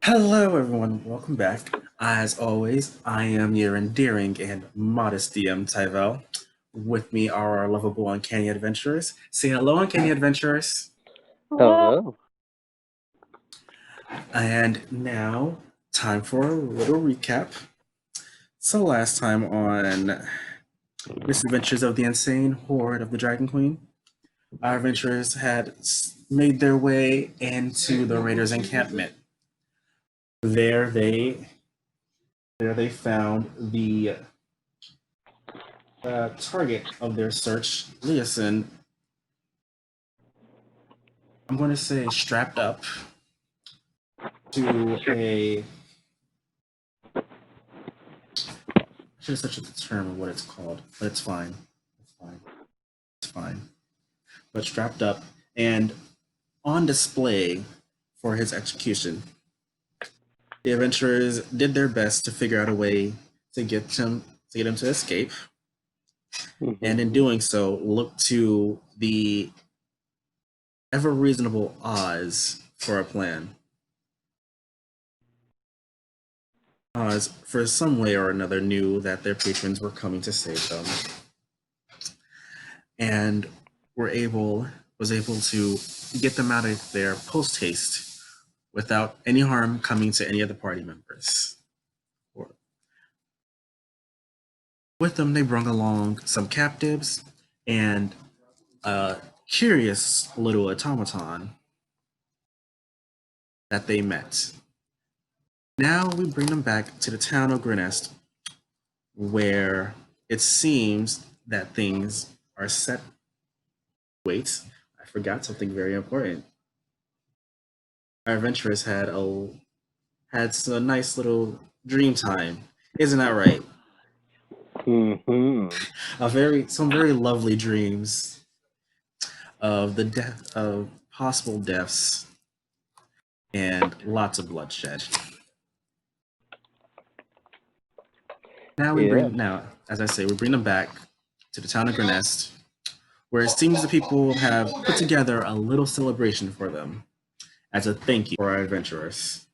Hello, everyone. Welcome back. As always, I am your endearing and modest DM, Tyvel. With me are our lovable Uncanny Adventurers. Say hello, Uncanny Adventurers. Hello. Hello. And now, time for a little recap. So, last time on Misadventures of the Insane Horde of the Dragon Queen, our adventurers had made their way into the Raiders' encampment. There they there they found the target of their search, Leosin, I'm going to say strapped up to a. I should have such a term of what it's called, but it's fine. It's fine. It's fine. But strapped up and on display for his execution. The adventurers did their best to figure out a way to get him to escape, and in doing so, looked to the ever reasonable Oz for a plan. Oz, for some way or another, knew that their patrons were coming to save them, and was able to get them out of there post haste without any harm coming to any of the party members. With them, they brought along some captives and a curious little automaton that they met. Now we bring them back to the town of Grenest, where it seems that things are set. Wait, I forgot something very important. Our adventurers had a nice little dream time. Isn't that right? Some very lovely dreams of the death of possible deaths and lots of bloodshed. Now, as I say, we bring them back to the town of Grenest, where it seems the people have put together a little celebration for them as a thank you for our adventurers.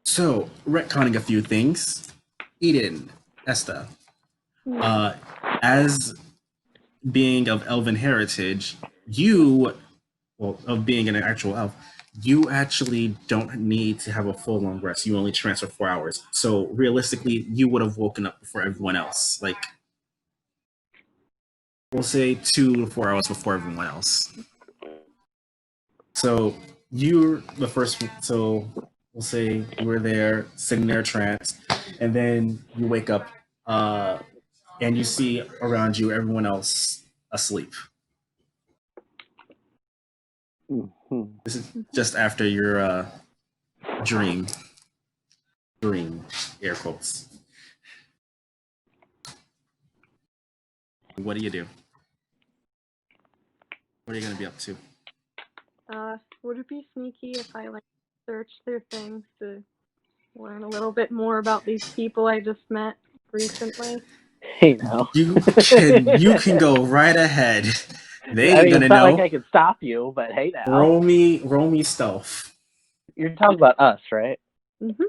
So, retconning a few things, Eden, Esta, as being of elven heritage, of being an actual elf, you actually don't need to have a full long rest. You only transfer 4 hours. So realistically, you would have woken up before everyone else. Like, we'll say 2 to 4 hours before everyone else. So you're the first. So we'll say you were there, sitting there trance, and then you wake up, and you see around you everyone else asleep. This is just after your dream, air quotes. What do you do? What are you going to be up to? Would it be sneaky if I search their things to learn a little bit more about these people I just met recently? Hey now. You can go right ahead. They ain't gonna it's not know. like I can stop you, but hey now. Roll me stealth. You're talking about us, right? Mm-hmm.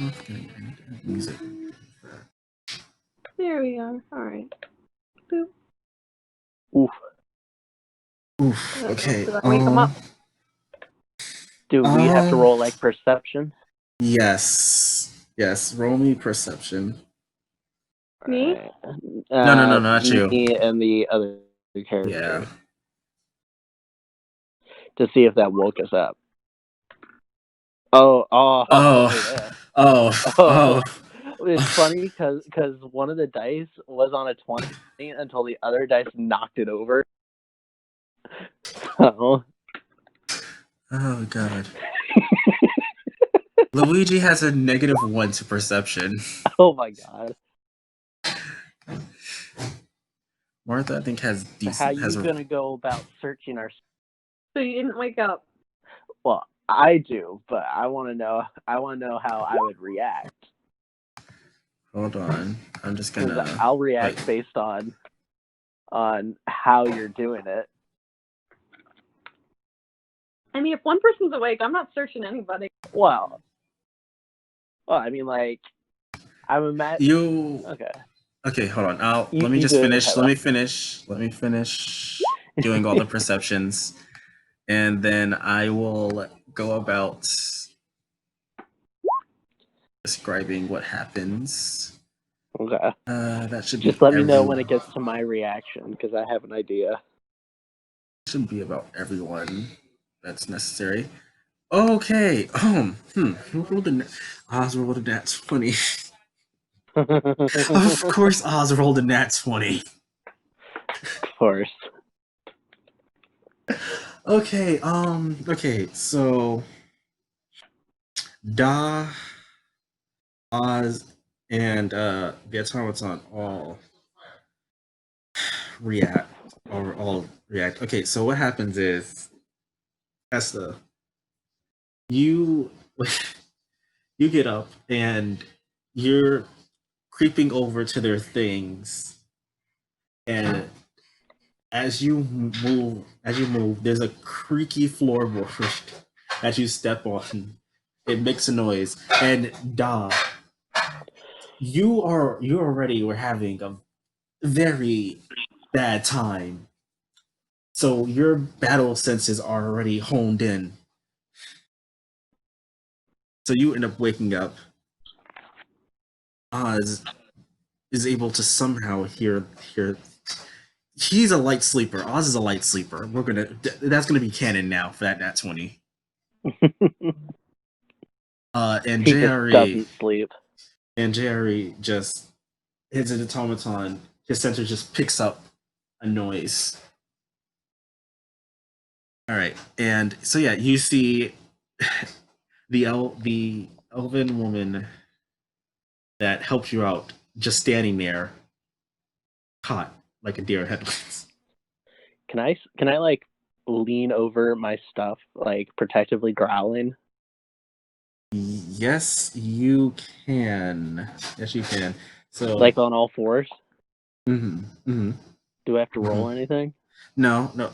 Okay. Music. There we are. All right. Boop. Oof. Okay. Did I wake them up? Do we have to roll perception? Yes. Roll me perception. Me? Right. No, not you. Me and the other character. Yeah. To see if that woke us up. It's funny because one of the dice was on a 20 until the other dice knocked it over. So. Oh god. Luigi has a -1 to perception. Oh my god. Martha, I think, has decent. How you gonna go about searching our? So you didn't wake up? Well, I do, but I want to know how I would react. Hold on. I'm just gonna. I'll react like, based on how you're doing it. I mean, if one person's awake, I'm not searching anybody. Well, I mean, like, I'm imagining. You. Okay. Okay, hold on. You- Let me you just do it, finish. Tyler. Let me finish doing all the perceptions, and then I will go about describing what happens. Okay. That should Just be let me know when it gets to my reaction, because I have an idea. should be about everyone that's necessary. Okay. Who rolled a nat? Oz rolled a nat 20. Of course, Oz rolled a nat 20. Of course. Okay. Okay. So, Da, Oz, and the automaton all react all react. Okay. So what happens is, Esta, you you get up and you're creeping over to their things, and as you move, there's a creaky floorboard as you step on. It makes a noise, and Da, you already were having a very bad time, so your battle senses are already honed in. So you end up waking up. Oz is able to somehow hear. He's a light sleeper. Oz is a light sleeper. That's gonna be canon now for that nat 20. And He just JRE doesn't sleep. and JRE just his automaton, his sensor just picks up a noise. All right, and so yeah, you see the elven woman that helped you out just standing there, caught like a deer in headlights. Can I like lean over my stuff, like protectively growling? Yes, you can. Yes, you can. So, Like on all fours? mm-hmm, mm-hmm, Do I have to roll mm-hmm. anything? No, no.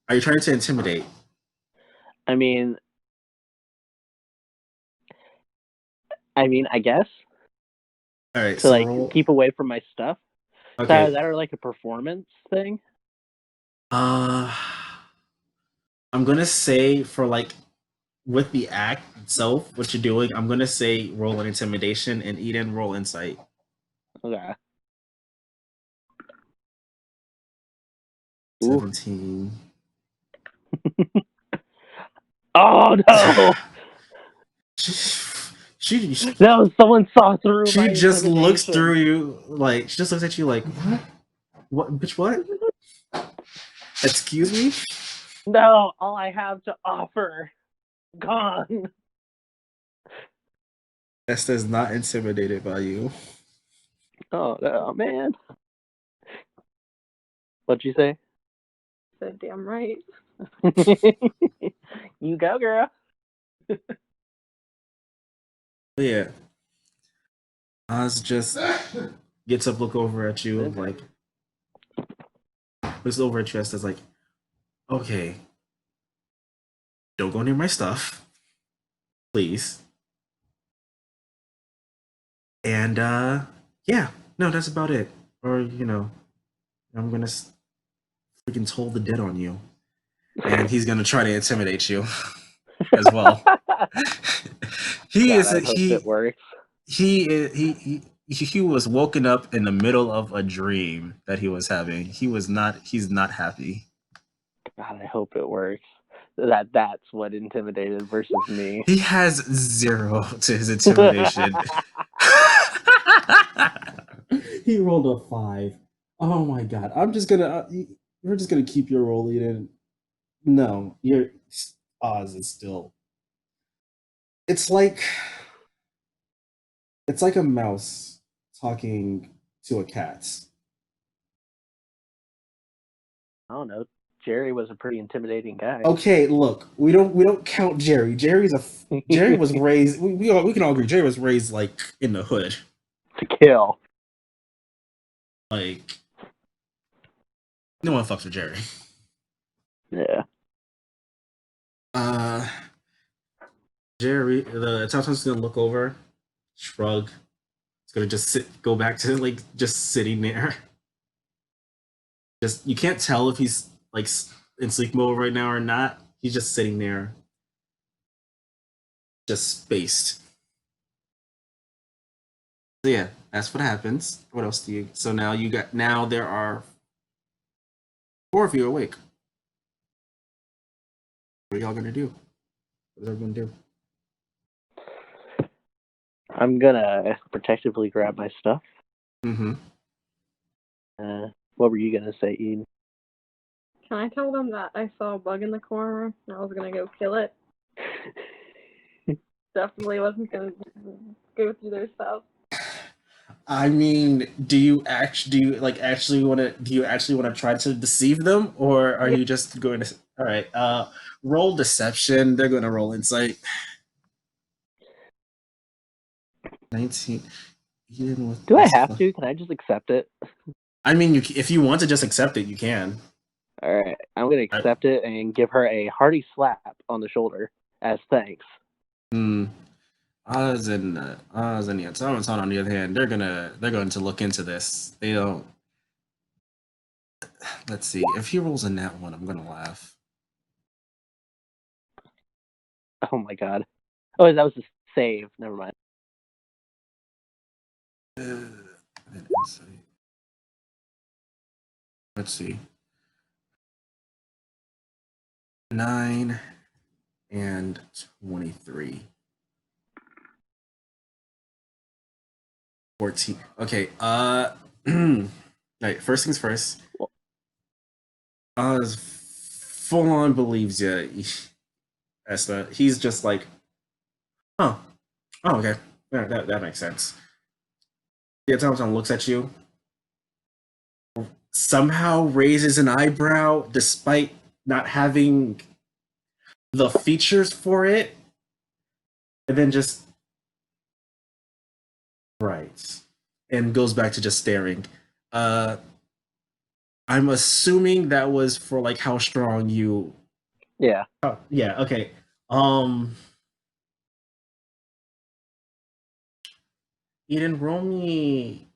Are you trying to intimidate? I mean, I guess All right, to so like roll. keep away from my stuff. Okay. Is that like a performance thing? Uh, I'm gonna say for like with the act itself, what you're doing, I'm gonna say roll an intimidation and Eden roll insight. Okay. Ooh. 17. Oh no! She No, someone saw through she my just looks intimidation. through you like she just looks at you like what bitch what? Excuse me? No, all I have to offer gone. Esta is not intimidated by you. Oh no, man. What'd you say? Said damn right. You go, girl. But yeah. Oz just gets up, look over at you, like looks over at you, Esta's like, okay, don't go near my stuff, please. And yeah, no, that's about it. Or I'm gonna freaking toll the dead on you, and he's gonna try to intimidate you as well. he God, is I hope it works. he was woken up in the middle of a dream that he was having. He's not happy. God, I hope it works. That's what intimidated versus me. He has 0 to his intimidation. He rolled a 5. Oh my god. We're just gonna keep your roll, Eden. No, your Oz is still. It's like a mouse talking to a cat. I don't know. Jerry was a pretty intimidating guy. Okay, look, we don't count Jerry. Jerry was raised. We can all agree Jerry was raised like in the hood. To kill. Like no one fucks with Jerry. Yeah. Jerry, the Telltale's gonna look over, shrug. It's gonna just go back to like just sitting there. Just you can't tell if he's like in sleep mode right now or not. He's just sitting there, just spaced. So yeah, that's what happens. What else do you? So now there are 4 of you awake. What are y'all gonna do? What is everyone do? I'm gonna protectively grab my stuff. Mm-hmm. What were you gonna say, Ian? Can I tell them that I saw a bug in the corner and I was gonna go kill it? Definitely wasn't gonna go through their stuff. I mean, do you actually want to try to deceive them, or are you just going to? All right, roll deception. They're going to roll insight. 19. Do I have to? Can I just accept it? I mean, if you want to just accept it, you can. All right, I'm gonna accept it and give her a hearty slap on the shoulder as thanks. Oz and the Automaton, on the other hand, they're going to look into this. They don't. Let's see. If he rolls a nat 1, I'm gonna laugh. Oh my god. Oh, that was a save. Never mind. Let's see. 9 and 23. 14. Okay. Right. First things first. Oz full on believes you, Esta. He's just like, oh, okay. That makes sense. The automaton looks at you, somehow raises an eyebrow despite not having the features for it, and then just right and goes back to just staring. I'm assuming that was for like how strong you. Yeah. Oh, yeah. Okay. Eden, roll me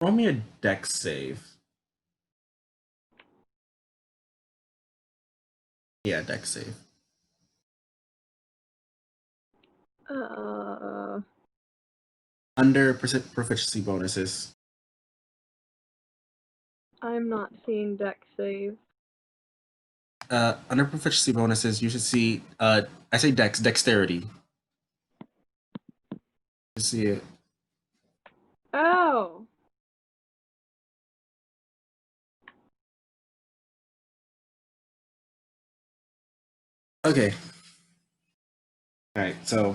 a dex save. Yeah, dex save. Under proficiency bonuses. I'm not seeing deck save. Under proficiency bonuses, you should see. I say dexterity. You see it. Oh. Okay. All right. So,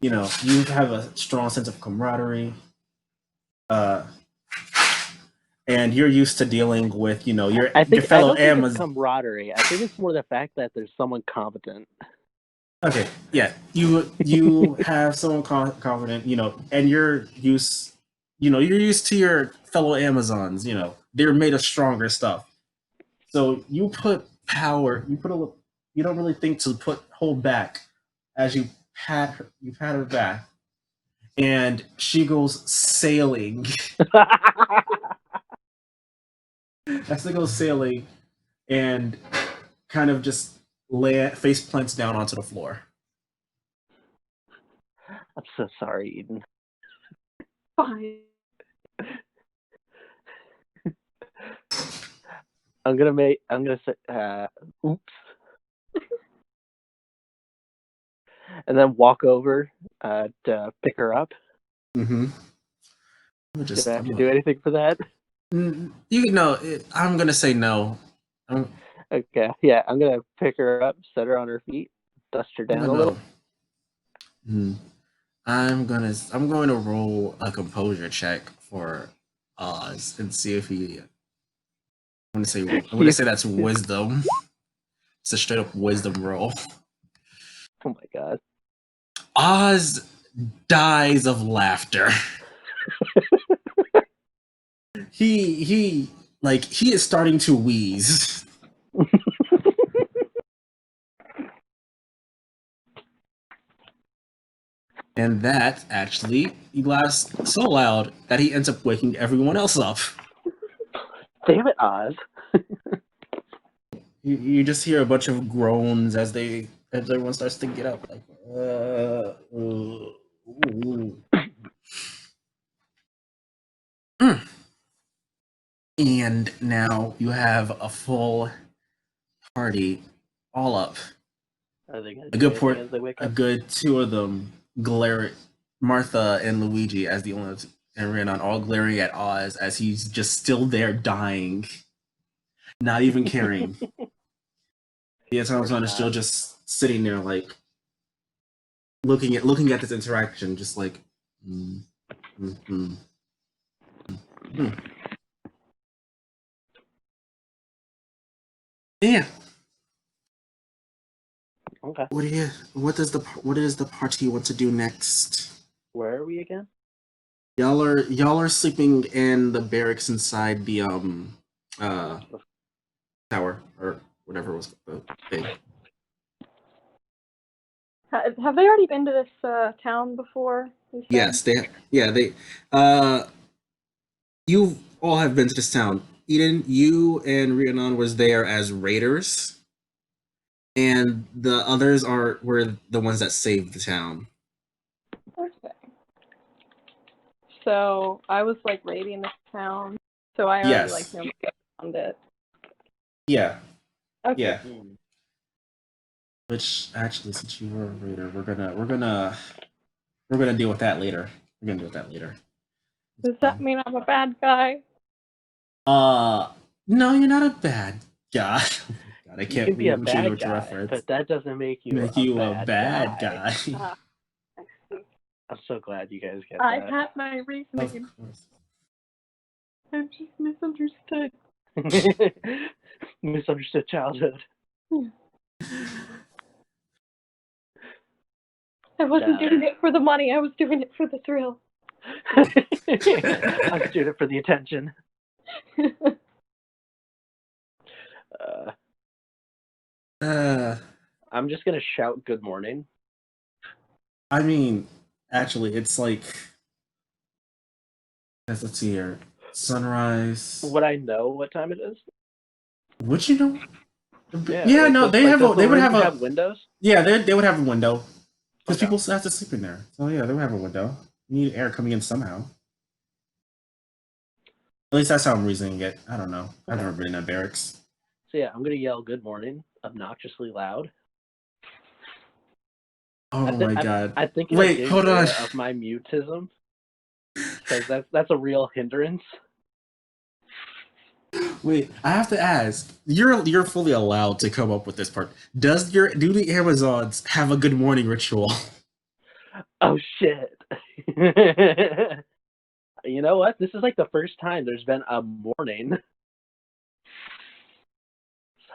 you have a strong sense of camaraderie. And you're used to dealing with, your fellow Amazons. Camaraderie. I think it's more the fact that there's someone competent. Okay, yeah, you have someone confident, and you're used to your fellow Amazons. They're made of stronger stuff. So you put power. You don't really think to hold back as you pat her back, and she goes sailing. As they go sailing, and kind of just face plants down onto the floor. I'm so sorry, Eden. Fine. I'm gonna say, oops. And then walk over to pick her up. Mm-hmm. Did I have to do anything for that? I'm gonna say no. Okay, yeah, I'm gonna pick her up, set her on her feet, dust her down a little. I'm going to roll a composure check for Oz and see if he. I'm going to say that's wisdom. It's a straight up wisdom roll. Oh my god. Oz dies of laughter. he is starting to wheeze. And that actually he laughs so loud that he ends up waking everyone else up. Damn it, Oz. You just hear a bunch of groans as everyone starts to get up, like And now you have a full party all up. Are they gonna A do good anything as they wake a up? good two of them glare, Martha and Luigi as the only ones, and Rhiannon all glaring at Oz as he's just still there dying, not even caring. The entire time is still just sitting there, like looking at this interaction, just like. Yeah. Okay. What does the party want to do next? Where are we again? Y'all are sleeping in the barracks inside the tower or whatever was the thing. Have they already been to this town before? Yes, they you all have been to this town. Eden, you and Rhiannon was there as raiders, and the others were the ones that saved the town. Okay. So I was like raiding this town, so I already Yes. like know around it. Yeah. Okay. Yeah. Which actually, since you were a raider, we're gonna deal with that later. We're gonna deal with that later. Does that mean I'm a bad guy? No, you're not a bad guy. God, I You can't can be a believe you know bad what your guy, reference. but that doesn't make you a bad guy. I'm so glad you guys get I that. had my Of reasoning. course. I'm just misunderstood. Misunderstood childhood. I wasn't doing it for the money. I was doing it for the thrill. I was doing it for the attention. I'm just gonna shout good morning. I mean, actually, it's like, let's see here, sunrise. Would I know what time it is? Would you know? Yeah, no, they would have windows. Yeah, they would have a window because Okay. people have to sleep in there. So yeah, they would have a window. You need air coming in somehow. At least that's how I'm reasoning it. I don't know. I've never been in a barracks. So yeah, I'm gonna yell good morning, obnoxiously loud. Oh my god! I think wait, hold on. Of my mutism, because that's a real hindrance. Wait, I have to ask. You're fully allowed to come up with this part. Do the Amazons have a good morning ritual? Oh shit! You know what? This is like the first time there's been a morning.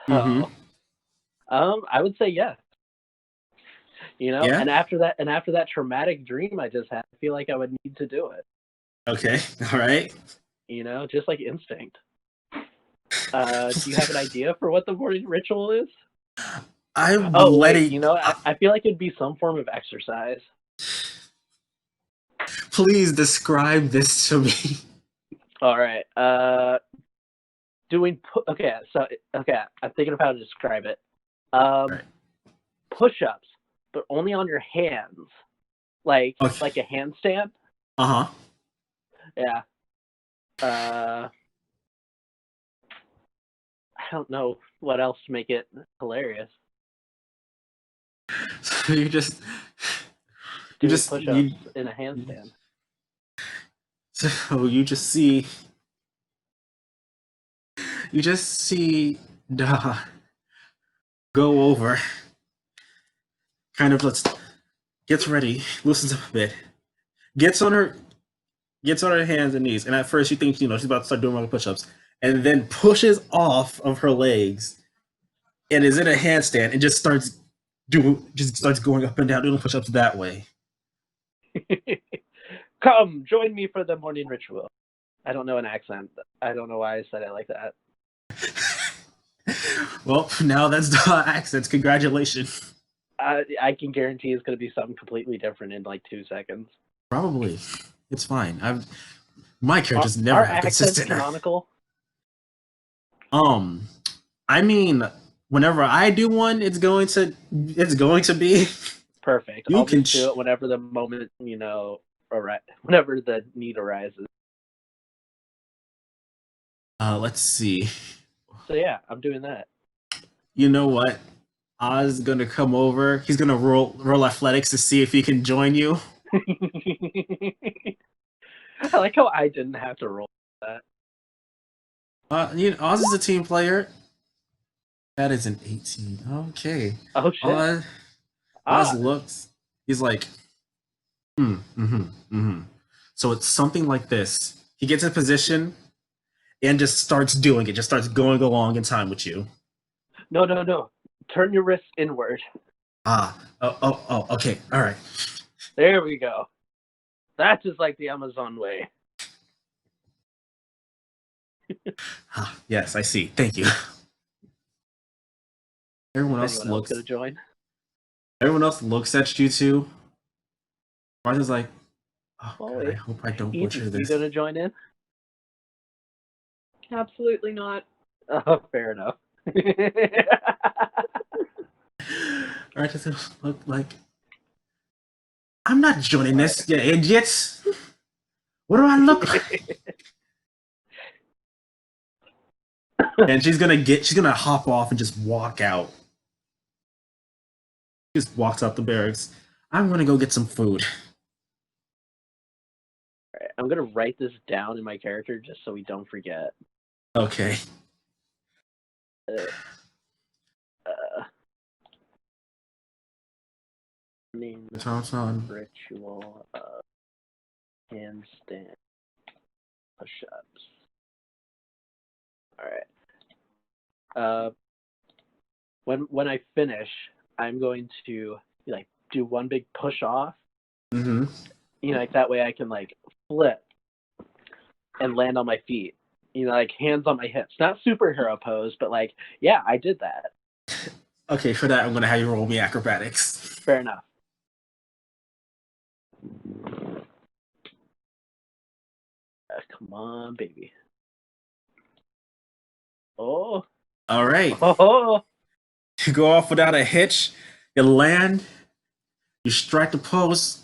So, I would say yes. You know, Yeah? and after that traumatic dream I just had, I feel like I would need to do it. Okay, all right. You know, just like instinct. Do you have an idea for what the morning ritual is? Wait, you know, I feel like it'd be some form of exercise. Please describe this to me. All right. I'm thinking of how to describe it. Right. Push-ups, but only on your hands, like a handstand. Uh-huh. Yeah. I don't know what else to make it hilarious. So you just push-ups in a handstand. So you just see Da go over, kind of gets ready, loosens up a bit, gets on her hands and knees, and at first you think she's about to start doing push-ups, and then pushes off of her legs and is in a handstand and just starts going up and down doing push-ups that way. Come, join me for the morning ritual. I don't know an accent. I don't know why I said it like that. Well, now that's the accents. Congratulations. I can guarantee it's going to be something completely different in like 2 seconds. Probably. It's fine. My characters never have consistent. Canonical? I mean, whenever I do one, it's going to be perfect. I'll just do it whenever the moment, whenever the need arises. Let's see. So yeah, I'm doing that. You know what? Oz is gonna come over. He's gonna roll athletics to see if he can join you. I like how I didn't have to roll that. Oz is a team player. That is an 18. Okay. Oh shit. Oz looks. He's like, So it's something like this. He gets in position and just starts doing it. Just starts going along in time with you. No. Turn your wrists inward. Okay. All right. There we go. That's just like the Amazon way. Yes, I see. Thank you. Everyone else looks. Gonna join? Everyone else looks at you too. Martha's like, God, I hope I don't butcher this. You gonna join in? Absolutely not. Oh, fair enough. Alright, does it look like I'm not joining this, you idiots? What do I look like? And she's gonna hop off and just walk out. Just walks out the barracks. I'm gonna go get some food. Alright, I'm gonna write this down in my character just so we don't forget. Okay. Ritual of handstand push-ups. All right. When I finish, I'm going to do one big push off. Mm-hmm. Like that way I can flip and land on my feet. Hands on my hips. Not superhero pose, but yeah, I did that. Okay, for that I'm gonna have you roll me acrobatics. Fair enough. Come on, baby. Oh. All right. Oh. You go off without a hitch. You land. You strike the post.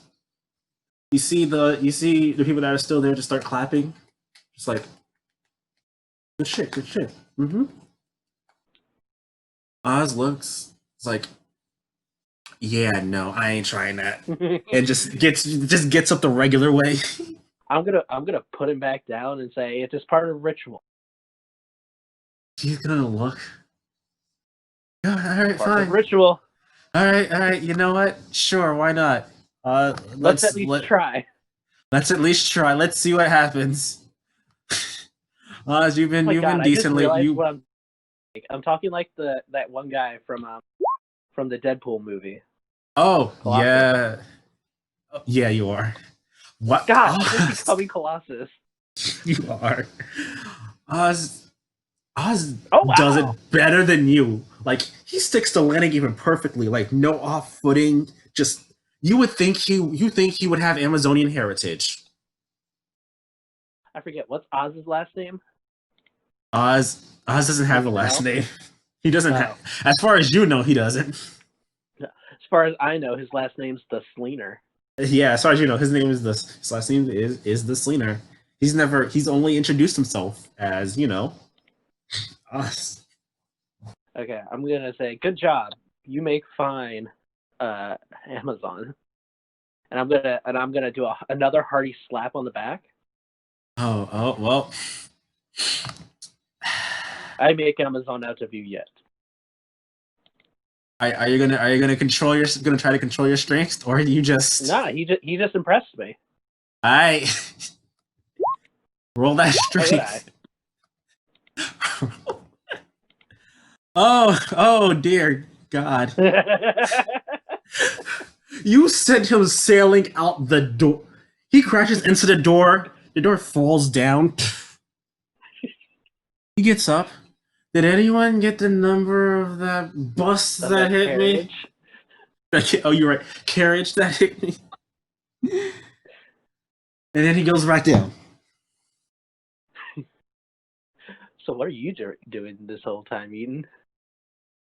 You see the people that are still there just start clapping. Just like, good shit. Mm-hmm. Oz looks. It's like, yeah, no, I ain't trying that. And just gets up the regular way. I'm gonna put him back down and say it's just part of ritual. He's gonna look. All right, part fine. Of ritual. All right. You know what? Sure, why not? Let's at least try. Let's at least try. Let's see what happens. You've been decently. I'm talking like that one guy from the Deadpool movie. Oh, Colossus. Yeah, you are. What? God, you're becoming Colossus. You are. Oz does it better than you. He sticks to landing even perfectly. No off-footing. Just you think he would have Amazonian heritage. I forget what's Oz's last name. Oz doesn't have a last name. He doesn't have. As far as you know, he doesn't. As far as I know, his last name's the Sleener. Yeah, as far as you know, his last name is the Sleener. He's only introduced himself as us. Okay, I'm gonna say good job. You make fine, Amazon. And I'm gonna do another hearty slap on the back. Oh well. I make Amazon out of you yet. Are you gonna try to control your strength, or do you just? Nah, he just impressed me. I roll that Why would I? strength. Oh dear God! You sent him sailing out the door. He crashes into the door. The door falls down. He gets up. Did anyone get the number of that bus Of that hit carriage. me? Oh, you're right. Carriage that hit me. And then he goes back down. So what are you doing this whole time, Eden?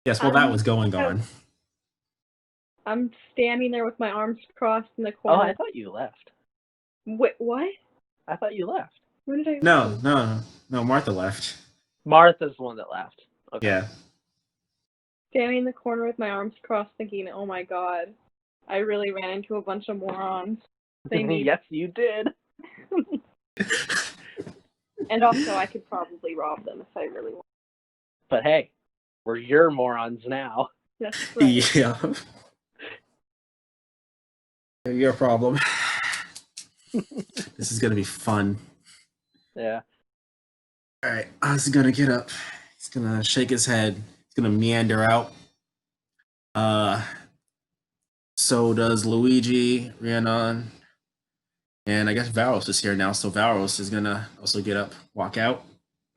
Yes, well, that was going on. I'm standing there with my arms crossed in the Oh, corner. I thought you left. Wait, what? I thought you left. When did I No, leave? no. Martha left. Martha's the one that left. Okay. Yeah. Standing in the corner with my arms crossed thinking, oh my god, I really ran into a bunch of morons. They need... Yes, you did. And also, I could probably rob them if I really want. But hey, we're your morons now. That's right. Yeah. Your problem. This is gonna be fun. Yeah. All right, Oz is gonna get up. He's gonna shake his head. He's gonna meander out. So does Luigi, Rhiannon, and I guess Valros is here now. So Valros is gonna also get up, walk out.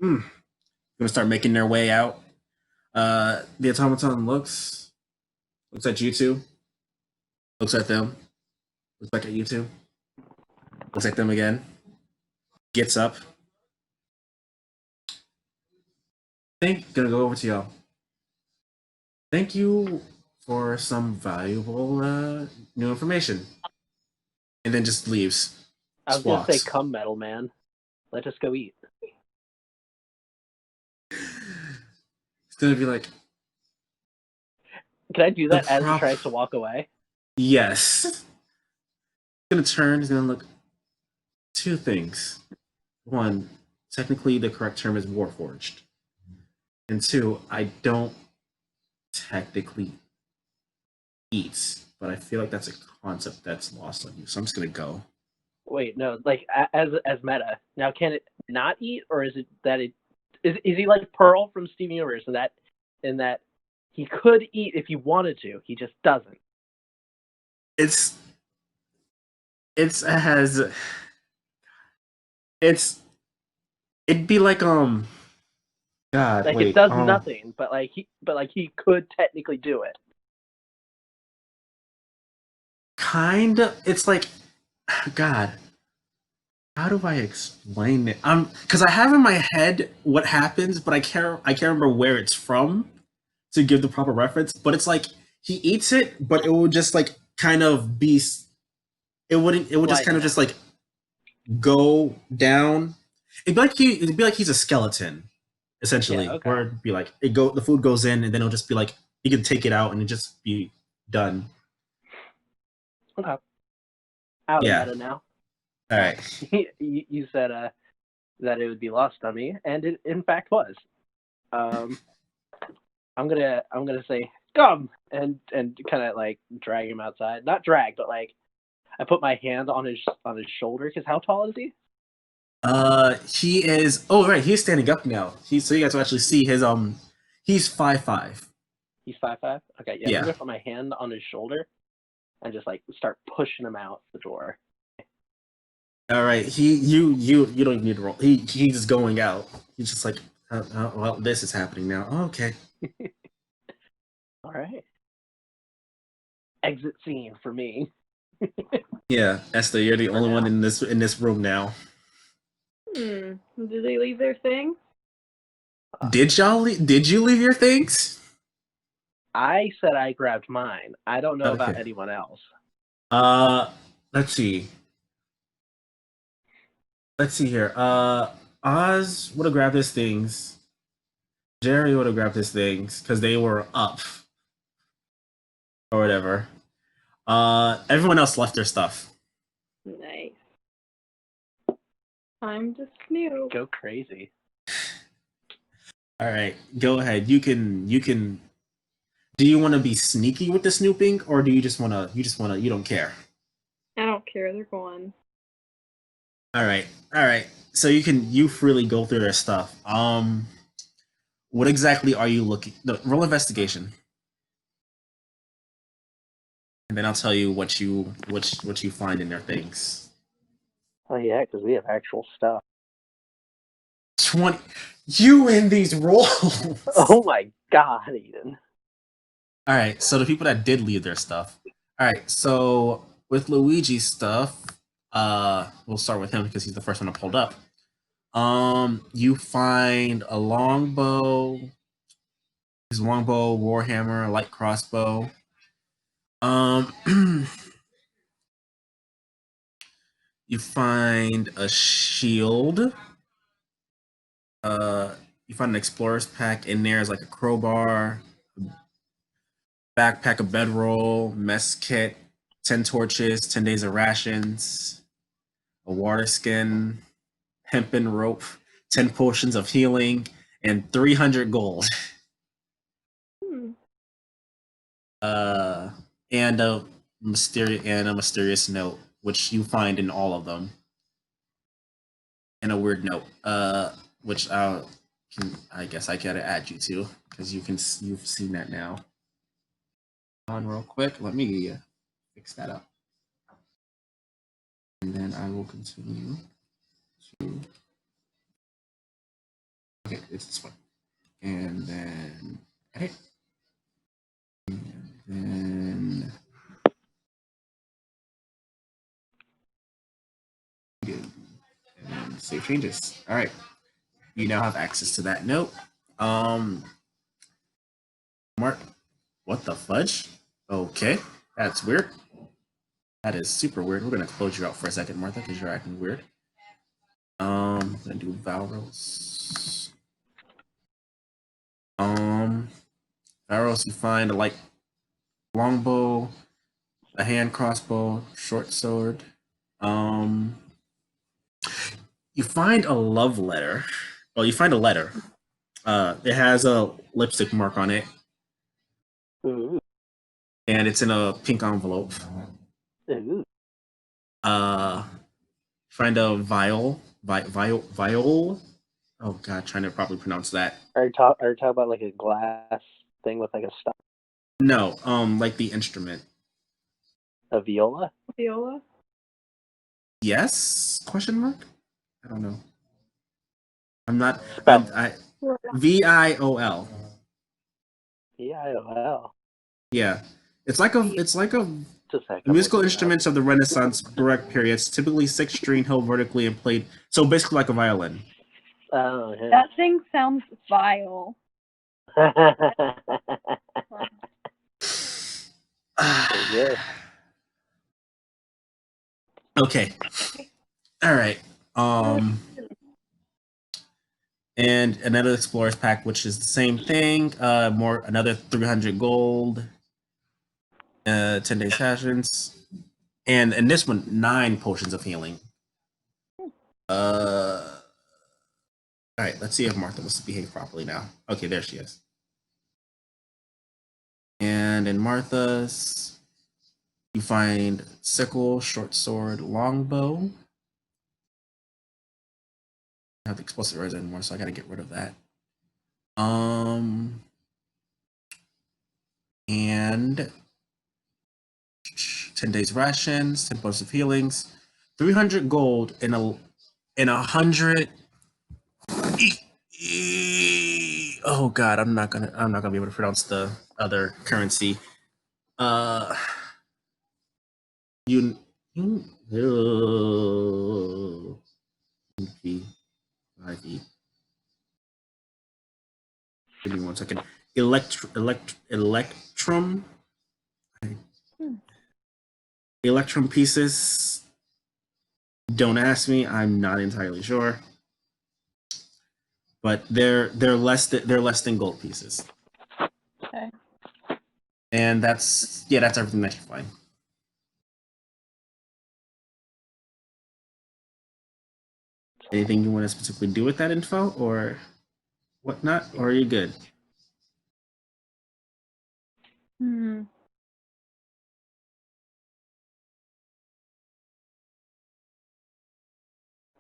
Gonna start making their way out. The automaton looks at you two. Looks at them. Looks back at you two. Looks at them again. Gets up. Gonna go over to y'all. Thank you for some valuable new information. And then just leaves. I was Just gonna say, walks. come, metal man. Let us go eat. It's gonna be like, Can I do that The as he prop- tries to walk away? yes. He's gonna turn, he's gonna look. Two things. One, technically the correct term is warforged. And two, I don't technically eat, but I feel like that's a concept that's lost on you. So I'm just gonna go. Wait, no, like as meta. Now, can it not eat, or is it that it is he like Pearl from Steven Universe in that he could eat if he wanted to, he just doesn't. It'd be like God, Like wait, it does nothing, but he could technically do it. kind of. It's like, God, how do I explain it? Because I have in my head what happens, but I can't remember where it's from to give the proper reference. But it's like he eats it, but it would just like kind of be. It wouldn't. It would just Slide kind of down. just like go down. It'd be like he's a skeleton, essentially. Yeah, okay. Where it'd be like the food goes in, and then it'll just be like he can take it out, and it just be done. Okay. Out Yeah. of meta now. All right. You said that it would be lost on me, and it in fact was. I'm gonna say come and kind of like drag him outside. Not drag, but like I put my hand on his shoulder. Because how tall is he? He is. Oh, right. He's standing up now. So you guys will actually see his. He's 5'5". He's 5'5". Okay, yeah. Yeah. I'm gonna put my hand on his shoulder and just like start pushing him out the door. All right. You don't even need to roll. He's just going out. He's just like, well, this is happening now. Oh, okay. All right. Exit scene for me. Yeah, Esta, you're the only one in this room now. Did they leave their thing? Did you leave your things? I said I grabbed mine. I don't know about Okay. anyone else. Let's see. Let's see here. Oz would have grabbed his things. Jerry would have grabbed his things because they were up or whatever. Everyone else left their stuff. Nice. Time to snoop. Go crazy. All right, go ahead. You can Do you want to be sneaky with the snooping, or do you just want to? You don't care. I don't care. They're gone. All right, all right. So you freely go through their stuff. What exactly are you looking? No, roll investigation, and then I'll tell you what you find in their things. Oh yeah, because we have actual stuff. 20. You in these rolls. Oh my god, Eden. All right. So the people that did leave their stuff. All right. So with Luigi's stuff, we'll start with him because he's the first one I pulled up. You find a longbow, his longbow, warhammer, a light crossbow. Um, you find a shield. You find an explorer's pack in there is like a crowbar, backpack, a bedroll, mess kit, 10 torches, 10 days of rations, a water skin, hempen rope, 10 potions of healing, and 300 gold. Hmm. Uh, and a mysterious note, which you find in all of them, and a weird note. Which I guess I gotta add you to because you've seen that now. On real quick, let me fix that up, and then I will continue to. Okay, it's this one, and then edit, and then and save changes. All right, you now have access to that note. Mark, what the fudge? Okay, that's weird. That is super weird. We're gonna close you out for a second, Martha, because you're acting weird. I'm gonna do Valros. Valros, you find a light longbow, a hand crossbow, short sword. Um, you find a love letter. Well, you find a letter. It has a lipstick mark on it, Ooh. and it's in a pink envelope. Ooh. Find a viol. Oh God, trying to properly pronounce that. Are you talking about like a glass thing with like a stop? No, like the instrument. A viola? Viola? Yes? Question mark? I don't know. I'm not. Spell. VIOL. VIOL. Yeah, it's like a Just a sec. the I'm musical looking it up. instruments of the Renaissance Baroque periods, typically six string, held vertically and played. So basically, like a violin. Oh yeah. That thing sounds vile. Yeah. Okay. All right. And another explorer's pack, which is the same thing. Another 300 gold. 10 days sessions. And in this one, 9 potions of healing. All right, let's see if Martha wants to behave properly now. Okay, there she is. And in Martha's, you find sickle, short sword, longbow. I have the explosive words anymore, so I gotta get rid of that. And 10 days rations, 10 potions of healings, 300 gold, and a 100. Oh God, I'm not gonna be able to pronounce the other currency. You Give me 1 second. Electrum. Electrum pieces. Don't ask me. I'm not entirely sure. But they're less than gold pieces. Okay. And that's everything that you find. Anything you want to specifically do with that info or whatnot, or are you good? Hmm.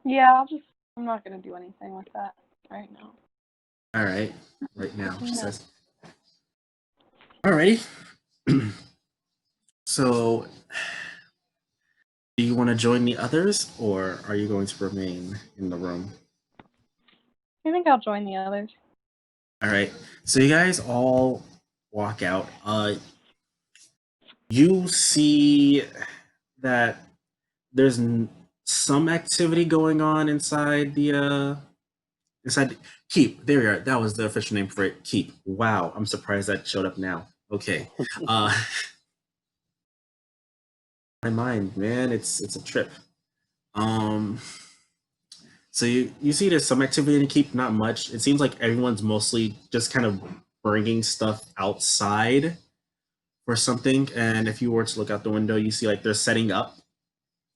Yeah, I'm not gonna do anything with that right now. All right. Right now, she No. says. Alrighty. So, do you want to join the others, or are you going to remain in the room? I think I'll join the others. All right. So you guys all walk out. You see that there's some activity going on inside inside keep. There we are. That was the official name for it. Keep. Wow. I'm surprised that showed up now. Okay. My mind, man, it's a trip. Um. So you see there's some activity in the keep, not much. It seems like everyone's mostly just kind of bringing stuff outside for something. And if you were to look out the window, you see like they're setting up,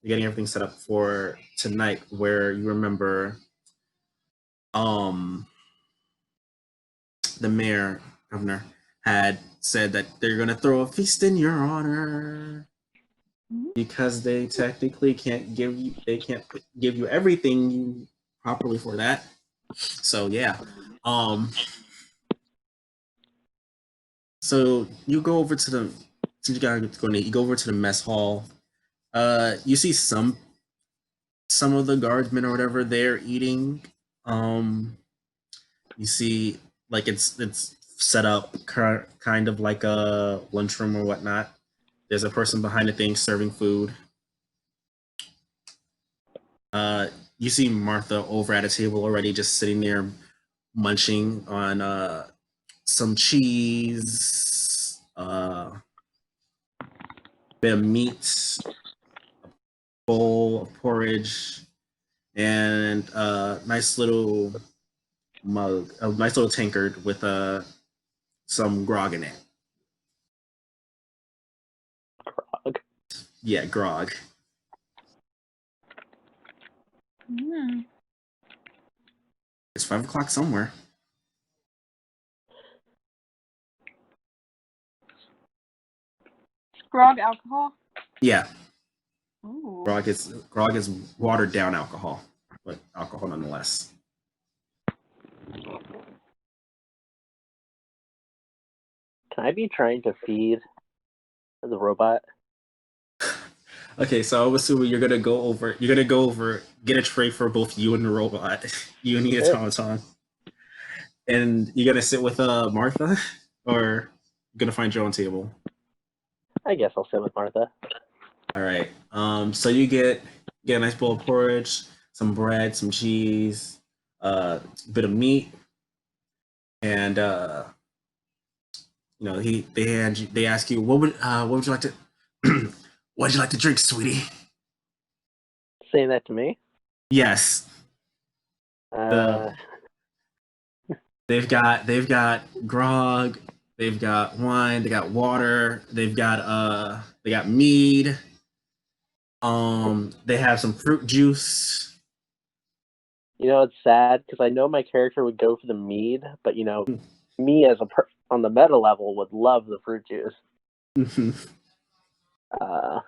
they're getting everything set up for tonight. Where you remember, um, the mayor, governor, had said that they're gonna throw a feast in your honor because they technically can't give you everything properly for that. So yeah, um, so you go over to the since you gotta go, you go over to the mess hall. You see some of the guardsmen or whatever they're eating. Um, you see like it's set up kind of like a lunchroom or whatnot. There's a person behind the thing serving food. Uh, you see Martha over at a table already, just sitting there munching on some cheese, bit of meat, bowl of porridge, and a nice little mug, a nice little tankard with some grog in it. Grog. Yeah, grog. Hmm. It's 5 o'clock somewhere. Grog alcohol? Yeah, Ooh. grog is watered down alcohol, but alcohol nonetheless. Can I be trying to feed the robot? Okay, so I'm assuming you're gonna go over. You're gonna go over, get a tray for both you and the robot, you and the automaton, and you're gonna sit with Martha, or you're gonna find your own table. I guess I'll sit with Martha. All right. So you get a nice bowl of porridge, some bread, some cheese, a bit of meat, and they ask you what would you like to what would you like to drink, sweetie? Saying that to me? Yes. Uh, The they've got grog, they've got wine, they got water, they got mead. They have some fruit juice. it's sad because I know my character would go for the mead, but me as on the meta level would love the fruit juice. Uh,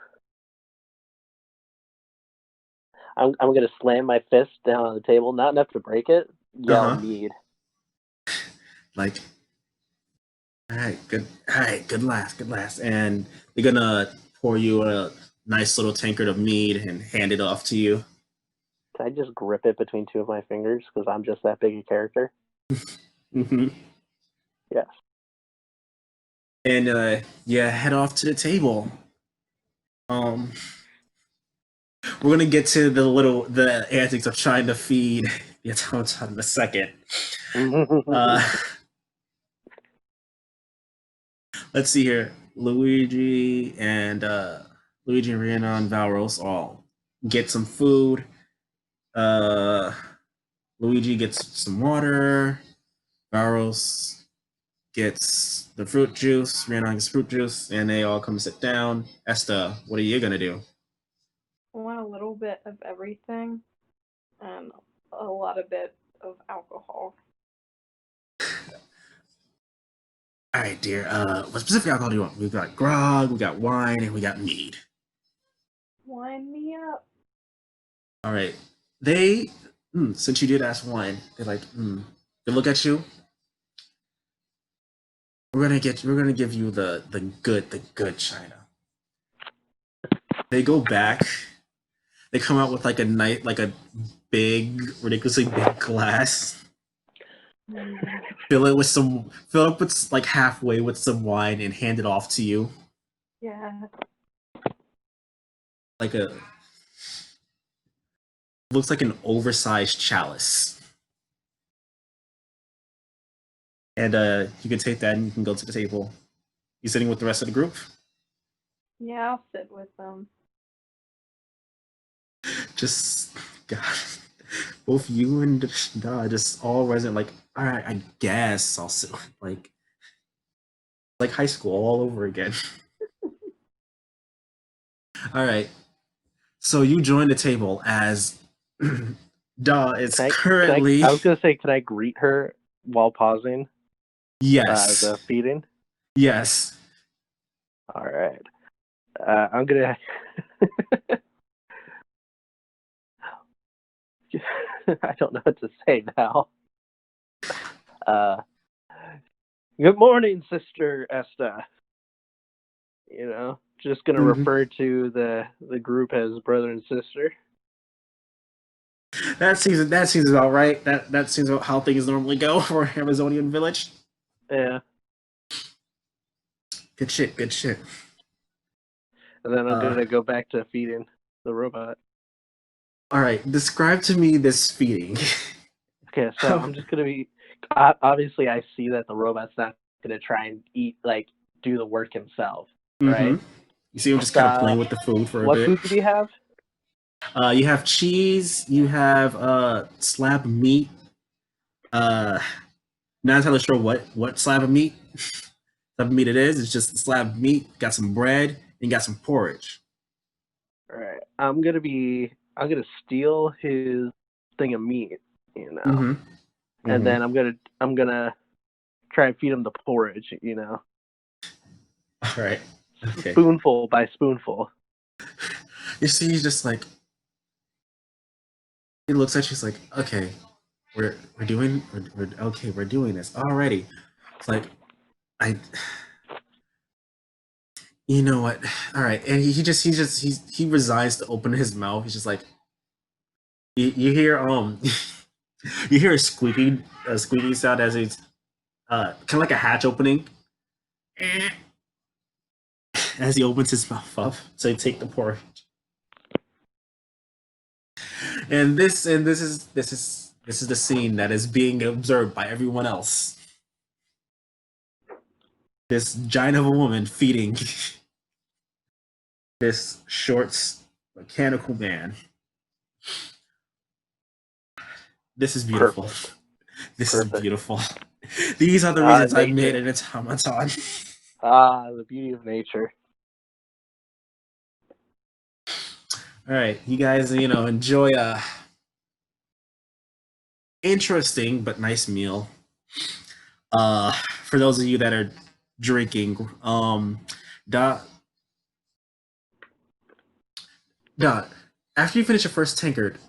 I'm gonna slam my fist down on the table, not enough to break it. Yell mead. Like, all right, good last. And they're gonna pour you a nice little tankard of mead and hand it off to you. Can I just grip it between two of my fingers because I'm just that big a character? Mm-hmm. Yes. And yeah, head off to the table. Um, we're gonna get to the antics of trying to feed the automaton in a second. Uh, let's see here. Luigi and Rhiannan and Valros all get some food. Uh, Luigi gets some water. Valros gets the fruit juice. Rhiannon gets fruit juice, and they all come sit down. Esta, what are you gonna do? I want a little bit of everything and a lot of bit of alcohol. All right, dear. What specific alcohol do you want? We've got grog, we got wine, and we got mead. Wind me up. All right. They, since you did ask wine, they're like, they look at you. We're gonna give you the good China. They go back. They come out with like a night, like a big, ridiculously big glass. Fill up with like halfway with some wine and hand it off to you. Yeah. Like a looks like an oversized chalice. And you can take that and you can go to the table. You sitting with the rest of the group? Yeah, I'll sit with them. Just God. Both you and just all resident like, all right, I guess I'll sit like high school all over again. All right. So you join the table as Da is currently. I was gonna say, can I greet her while pausing Yes. the feeding? Yes. All right. I'm gonna. I don't know what to say now. Good morning, Sister Esta. You know, just gonna refer to the group as brother and sister. That seems about right. That seems about how things normally go for Amazonian village. Yeah. Good shit. Good shit. And then I'm gonna go back to feeding the robot. All right. Describe to me this feeding. Okay, so I'm just gonna be. Obviously, I see that the robot's not gonna try and do the work himself, right? You see him just kind of playing with the food for a bit. What food do we have? You have cheese. You have slab of meat. Not entirely sure what slab of meat. Slab of meat it is. It's just a slab of meat. Got some bread and got some porridge. All right, I'm gonna steal his thing of meat, you know, and then I'm gonna try and feed him the porridge, you know. All right. Okay. Spoonful by spoonful. You see, he's just like, he looks at you. He's like, okay, we're doing this already. It's like, you know what? All right, and he resigns to open his mouth. He's just like, you hear you hear a squeaking sound as he's kind of like a hatch opening. As he opens his mouth up, so you take the porridge. And this is the scene that is being observed by everyone else. This giant of a woman feeding this short mechanical man. This is beautiful. Perfect. This is beautiful. These are the reasons I made an automaton. The beauty of nature. All right, you guys, enjoy a interesting but nice meal. For those of you that are drinking, Dot, after you finish your first tankard,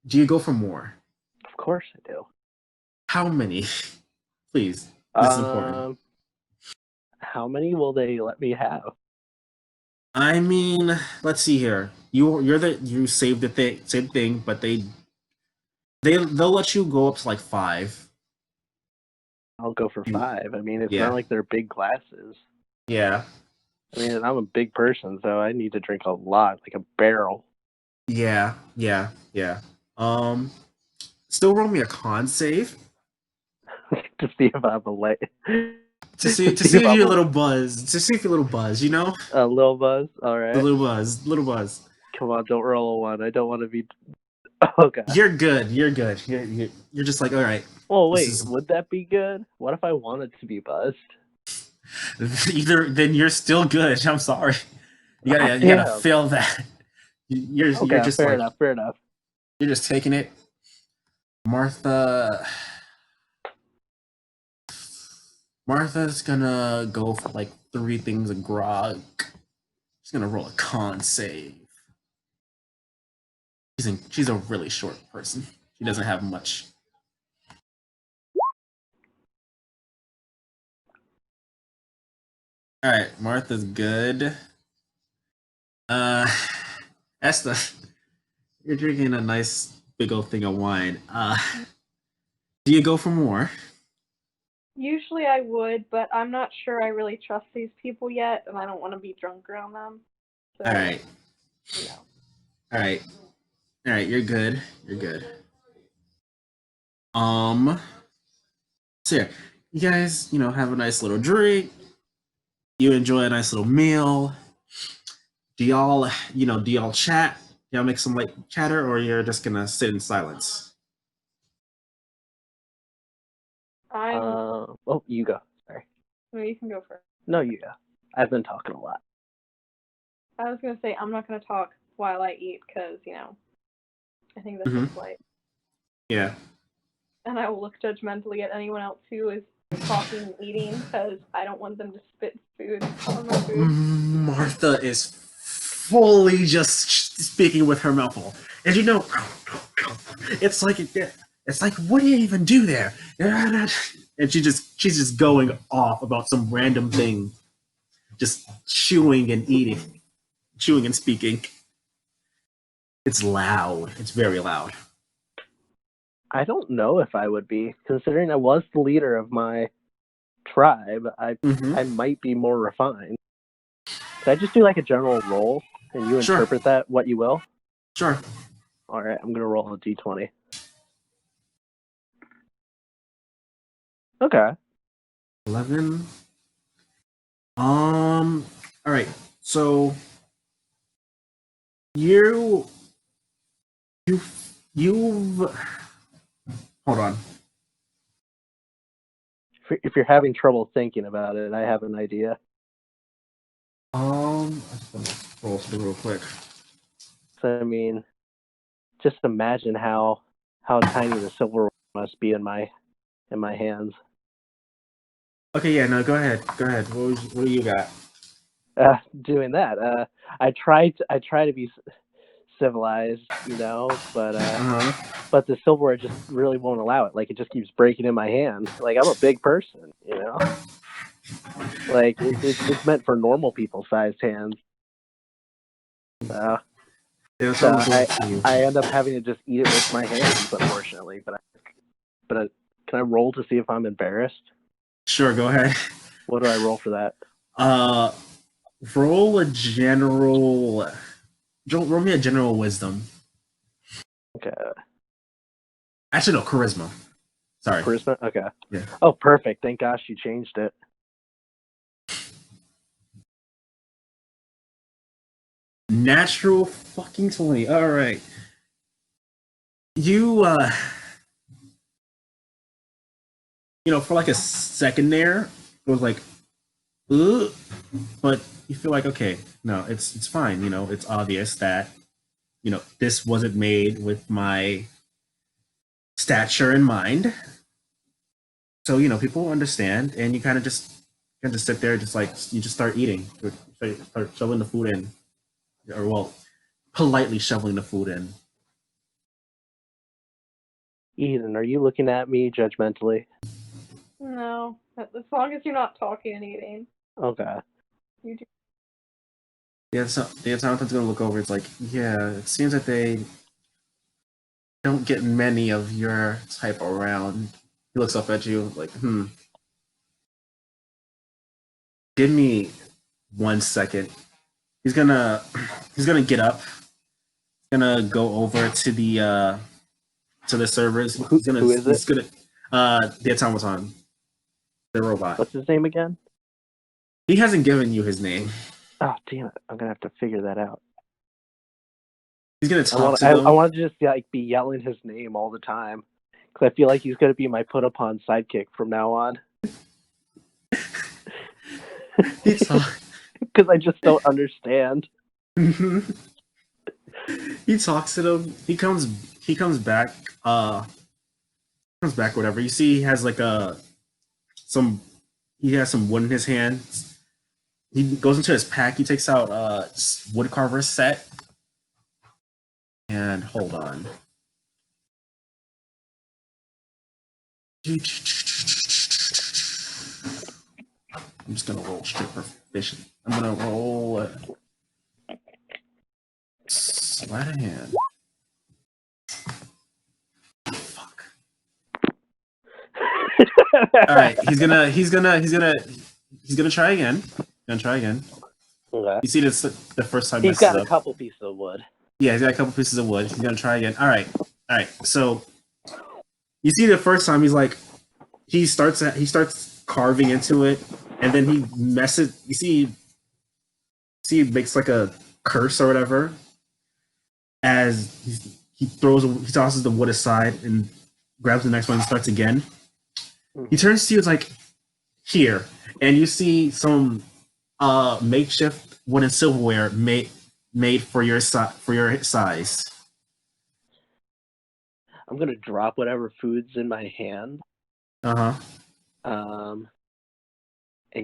do you go for more? Of course I do. How many? Please, this is important. How many will they let me have? I mean, let's see here. You saved the thing, but they'll let you go up to like 5. I'll go for 5. I mean, it's not like they're big glasses. Yeah. I mean, I'm a big person, so I need to drink a lot, like a barrel. Yeah. Still roll me a con save. To see if I'm a light. To see if you're a little buzz. To see if you're a little buzz, you know? A little buzz? Alright. A little buzz. Come on, don't roll a 1. I don't want to be... Oh, God. You're good. You're just like, alright. Oh, wait. Would that be good? What if I wanted to be buzzed? Then you're still good. I'm sorry. You gotta feel that. You're just fair enough. You're just taking it. Martha... Martha's gonna go for like 3 things of grog. She's gonna roll a con save. She's a really short person. She doesn't have much. All right, Martha's good. Esta, you're drinking a nice big old thing of wine. Do you go for more? Usually I would, but I'm not sure I really trust these people yet, and I don't want to be drunk around them. So, All right. you know. All right. All right. You're good. You're good. So yeah, you guys, have a nice little drink. You enjoy a nice little meal. Do y'all chat? Y'all make some like chatter, or you're just gonna sit in silence? Oh, you go. Sorry. No, you can go first. No, you go. I've been talking a lot. I was gonna say I'm not gonna talk while I eat because I think that's just like. Yeah. And I will look judgmentally at anyone else who is talking and eating because I don't want them to spit food on my food. Martha is fully just speaking with her mouth full, and it's like, what do you even do there? And she's just going off about some random thing, just chewing and eating, chewing and speaking. It's loud. It's very loud. I don't know if I would be, considering I was the leader of my tribe. I might be more refined. Could I just do like a general roll, and you Sure. interpret that what you will? Sure. All right, I'm gonna roll a d20. Okay. 11. All right. So you've hold on. If you're having trouble thinking about it, I have an idea. I just want to roll through real quick. So I mean, just imagine how tiny the silver must be in my hands. Okay, yeah, no, go ahead. What do you got? Doing that, I try to be civilized, but the silverware just really won't allow it. Like, it just keeps breaking in my hand. Like, I'm a big person, Like, it's meant for normal people-sized hands. So I end up having to just eat it with my hands, unfortunately. But can I roll to see if I'm embarrassed? Sure, go ahead. What do I roll for that? Roll a general. Roll me a general wisdom. Okay. Actually, no, charisma. Sorry. Charisma? Okay. Yeah. Oh, perfect. Thank gosh you changed it. Natural fucking 20. All right. For like a second there, it was like, ugh, but you feel like, okay, no, it's fine. It's obvious that, this wasn't made with my stature in mind. So, people understand, and you kind of just sit there, just like, you just start eating, start shoveling the food in, or well, politely shoveling the food in. Eden, are you looking at me judgmentally? No, as long as you're not talking and eating. Okay. You do. Yeah, so the Jonathan's gonna look over. It's like, yeah, it seems that they don't get many of your type around. He looks up at you like, Give me 1 second. He's gonna get up. He's gonna go over to the servers. Who is it? He's gonna the automaton, the robot. What's his name again? He hasn't given you his name. Oh, damn it. I'm going to have to figure that out. He's going to talk to them. I want to just be yelling his name all the time. Because I feel like he's going to be my put-upon sidekick from now on. Because I just don't understand. He talks to them. He comes back. Whatever. You see, he has like some he has some wood in his hand. He goes into his pack. He takes out a woodcarver set. And hold on. I'm just gonna roll straight proficient. I'm gonna roll sleight of hand. Fuck. All right, he's gonna try again. Okay. You see this the first time. He's got a couple pieces of wood. Yeah, he's got a couple pieces of wood. He's gonna try again. All right. So you see the first time he starts carving into it, and then he messes. You see he makes like a curse or whatever. As he tosses the wood aside and grabs the next one and starts again. He turns to you, it's like, here, and you see some makeshift wooden silverware made for your size. I'm gonna drop whatever food's in my hand. And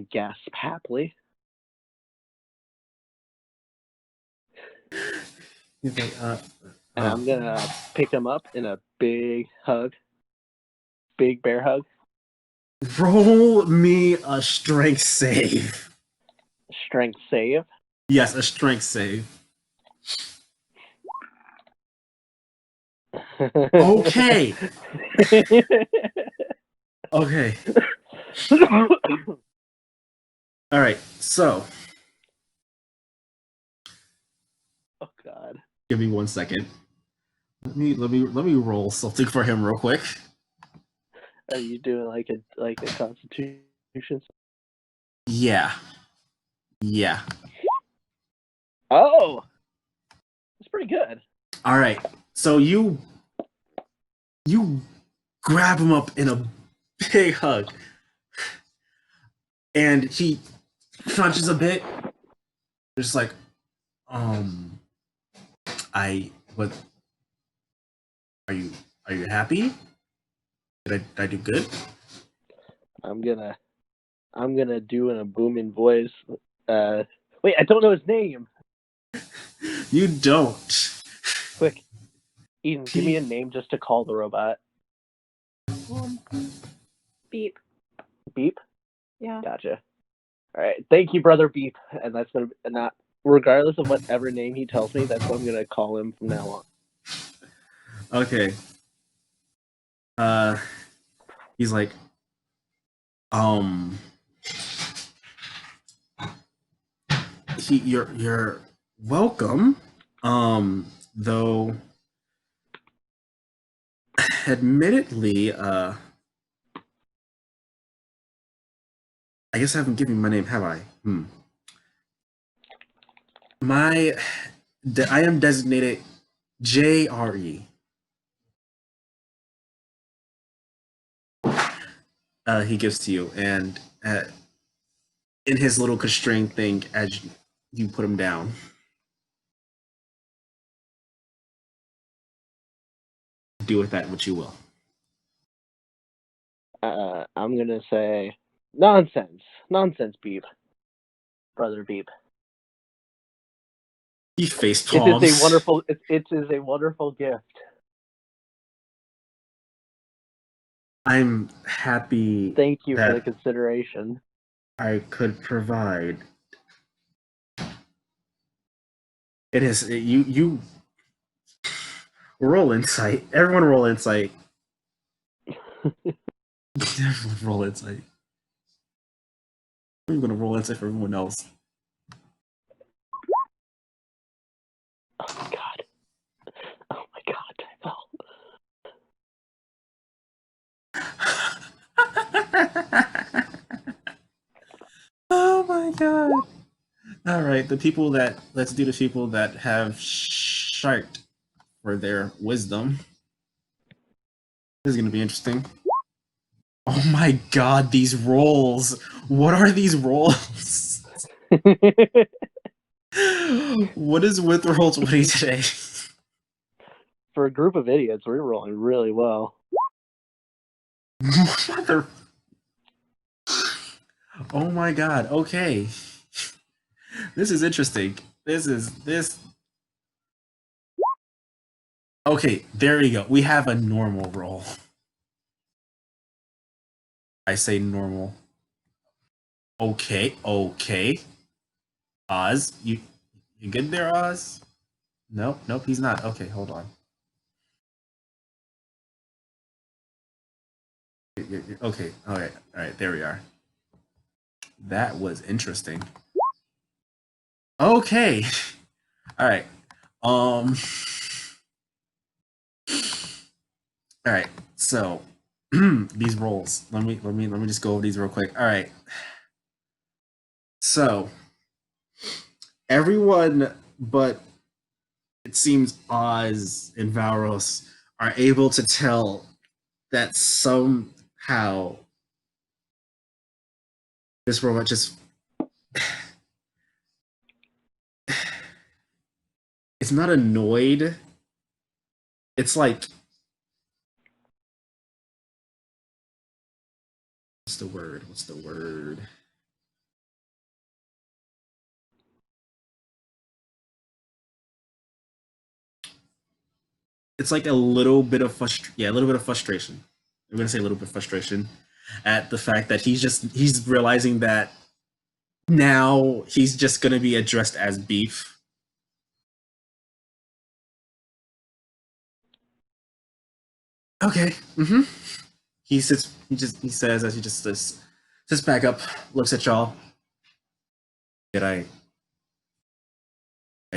gasp happily. He's like, and I'm gonna pick him up in a big hug, big bear hug. Roll me a strength save. Strength save. Yes, a strength save. Okay. Okay. All right. So. Oh God. Give me 1 second. Let me roll something for him real quick. Are you doing like a constitution? Yeah. Oh, that's pretty good. All right. So you grab him up in a big hug, and he crunches a bit. Just like, what? Are you happy? Did I do good? I'm gonna do in a booming voice. Wait, I don't know his name. You don't. Quick, Eden, give me a name just to call the robot. Beep. Beep? Yeah. Gotcha. All right, thank you, brother Beep. And that's gonna not, regardless of whatever name he tells me, that's what I'm gonna call him from now on. Okay. He's like, you're welcome. Though, admittedly, I guess I haven't given you my name, have I? I am designated JRE. He gives to you, and in his little constrained thing, as you put him down. Do with that what you will. I'm gonna say nonsense, Beep, brother Beep. He face palms. It is a wonderful gift. I'm happy. Thank you for the consideration. I could provide. It is you. Roll insight. Everyone roll insight. Everyone roll insight. I'm gonna roll insight for everyone else. Oh my god. Oh my god, I fell. Oh my god. All right, let's do the people that have sharked for their wisdom. This is gonna be interesting. Oh my god, these rolls! What are these rolls? What is with roll 20 today? For a group of idiots, we're rolling really well. Mother. Oh my god. Okay. This is interesting. This. Okay, there you go. We have a normal roll. I say normal. Okay, okay. Oz, you good there, Oz? Nope, nope, he's not. Okay, hold on. Okay, all right. There we are. That was interesting. Okay, all right. All right. So these rolls. Let me just go over these real quick. All right. So everyone but it seems Oz and Valros are able to tell that somehow this robot just it's not annoyed. It's like what's the word? What's the word? It's like a little bit of a little bit of frustration. I'm gonna say a little bit of frustration at the fact that he's realizing that now he's just gonna be addressed as beef. Okay. Mm-hmm. He says as he just sits back up, looks at y'all. Did I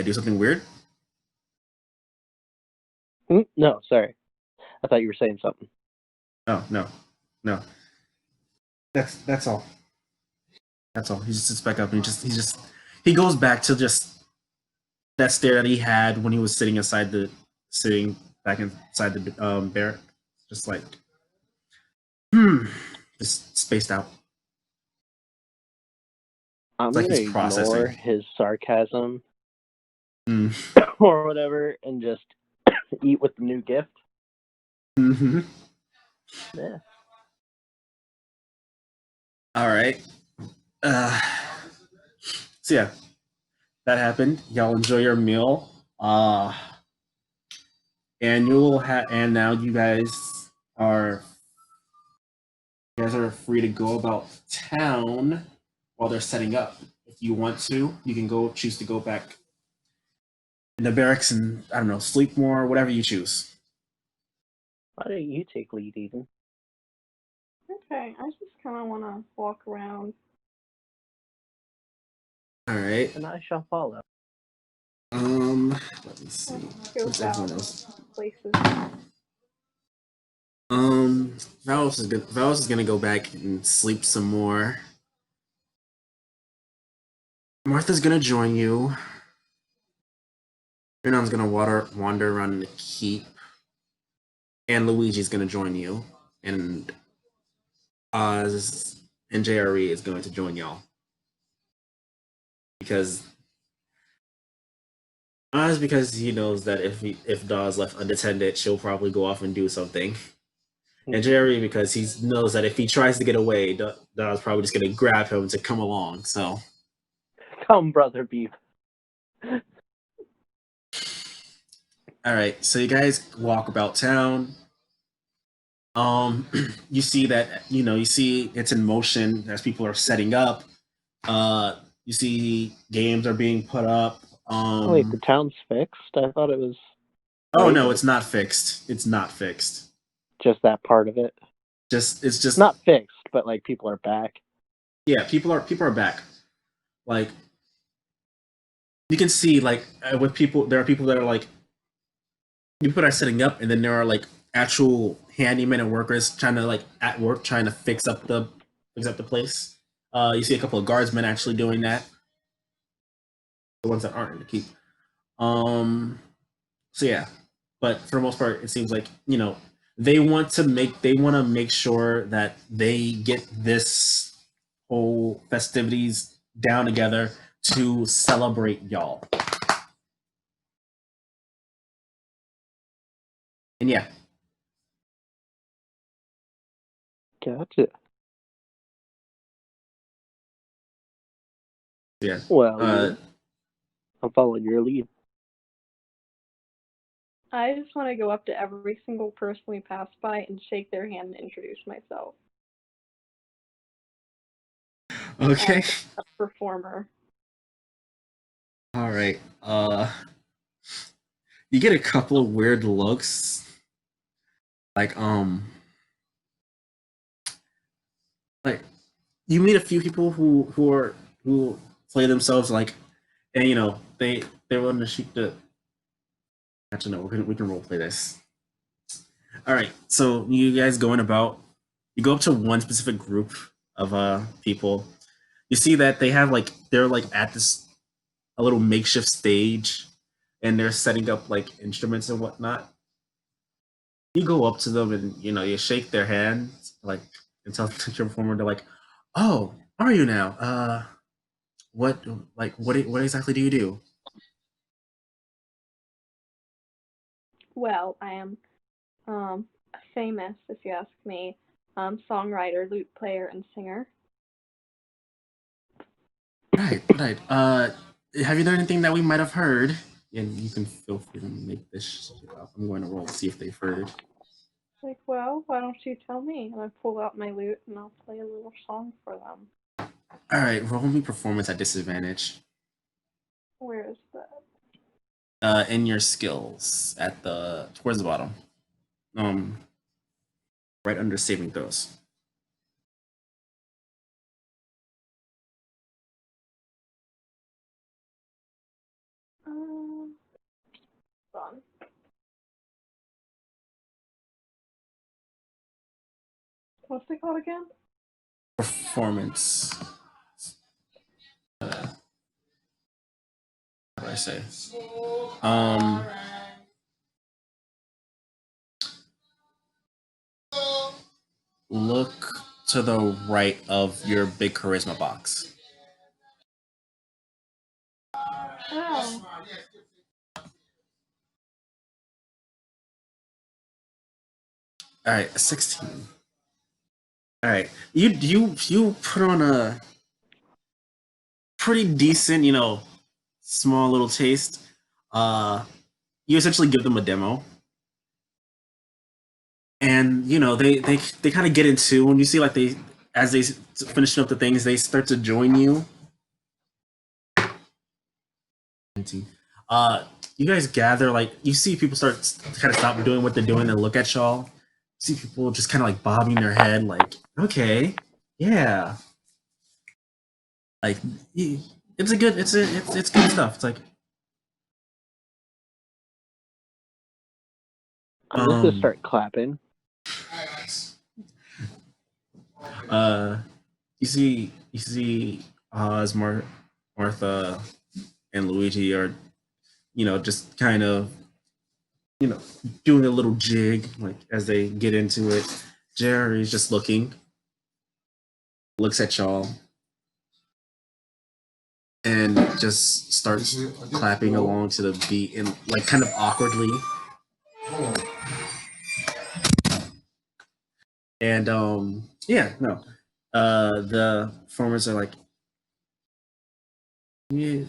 do something weird? No, sorry. I thought you were saying something. Oh no. No. That's all. That's all. He just sits back up and he goes back to just that stare that he had when he was sitting back inside the barrack. Just like hmm. Just spaced out. I'm It's like gonna he's ignore processing. his sarcasm Mm. or whatever and just eat with the new gift. Mm-hmm. Yeah. All right. Uh, so yeah, that happened. Y'all enjoy your meal. And and now are you guys are free to go about town while they're setting up. If you want to, you can choose to go back in the barracks and I don't know, sleep more, whatever you choose. Why don't you take lead, Eden? Okay, I just kind of want to walk around. All right. And I shall follow. Let me see. Scope What's everyone out else? places. Valos is gonna go back and sleep some more. Martha's gonna join you. Rhiannon's gonna wander around the keep, and Luigi's gonna join you, and Oz and JRE is going to join y'all because Oz because he knows that if Dawes left unattended, she'll probably go off and do something, and JRE because he knows that if he tries to get away, Dawes probably just gonna grab him to come along. So Come, brother beef. all right, so you guys walk about town. You see that you see it's in motion as people are setting up. You see games are being put up. Wait, the town's fixed? I thought it was Oh no, raided. it's not fixed. It's not fixed. Just that part of it. It's just Not fixed, but like people are back. yeah. People are back. Like you can see like with people, there are people that are like people are setting up, and then there are like actual handymen and workers trying to like at work trying to fix up the place. You see a couple of guardsmen actually doing that. The ones that aren't in the keep. Um, so yeah, but for the most part, it seems like they want to make sure that they get this whole festivities down together to celebrate y'all. And yeah, Gotcha. Yeah. Well, I'm following your lead. I just want to go up to every single person we pass by and shake their hand and introduce myself Okay. as a performer. All right. You get a couple of weird looks. Like like you meet a few people who play themselves like, and they want to shoot the. Actually, no, we can role play this. All right, so you guys going about, you go up to one specific group of people. You see that they're like at this a little makeshift stage, and they're setting up like instruments and whatnot. You go up to them and you shake their hand like and tell your performer. They're like, "Oh, are you now? What what exactly do you do?" Well, I am famous, if you ask me, songwriter, lute player, and singer. Right, right. Have you done anything that we might have heard? And you can feel free to make this shit up. I'm going to roll to see if they've heard. Like, well, why don't you tell me? And I pull out my lute and I'll play a little song for them. All right, roll me performance at disadvantage. Where is that? In your skills at the towards the bottom, right under saving throws. Fun. What's it called again? Performance. What do I say? Look to the right of your big charisma box. Oh. All right, 16. All right, you put on a pretty decent, small little taste. You essentially give them a demo, and they kind of get into when you see like they as they finishing up the things, they start to join you. You guys gather, like you see people start to kind of stop doing what they're doing and look at y'all. You see people just kind of like bobbing their head, like, okay, yeah, like it's a good, it's good stuff. It's like, I'm just gonna start clapping. You see Oz, Martha, and Luigi are, just kind of, doing a little jig, like as they get into it. Jerry's just looks at y'all, and just starts clapping along to the beat and like kind of awkwardly. And yeah, no. The performers are like, yeah,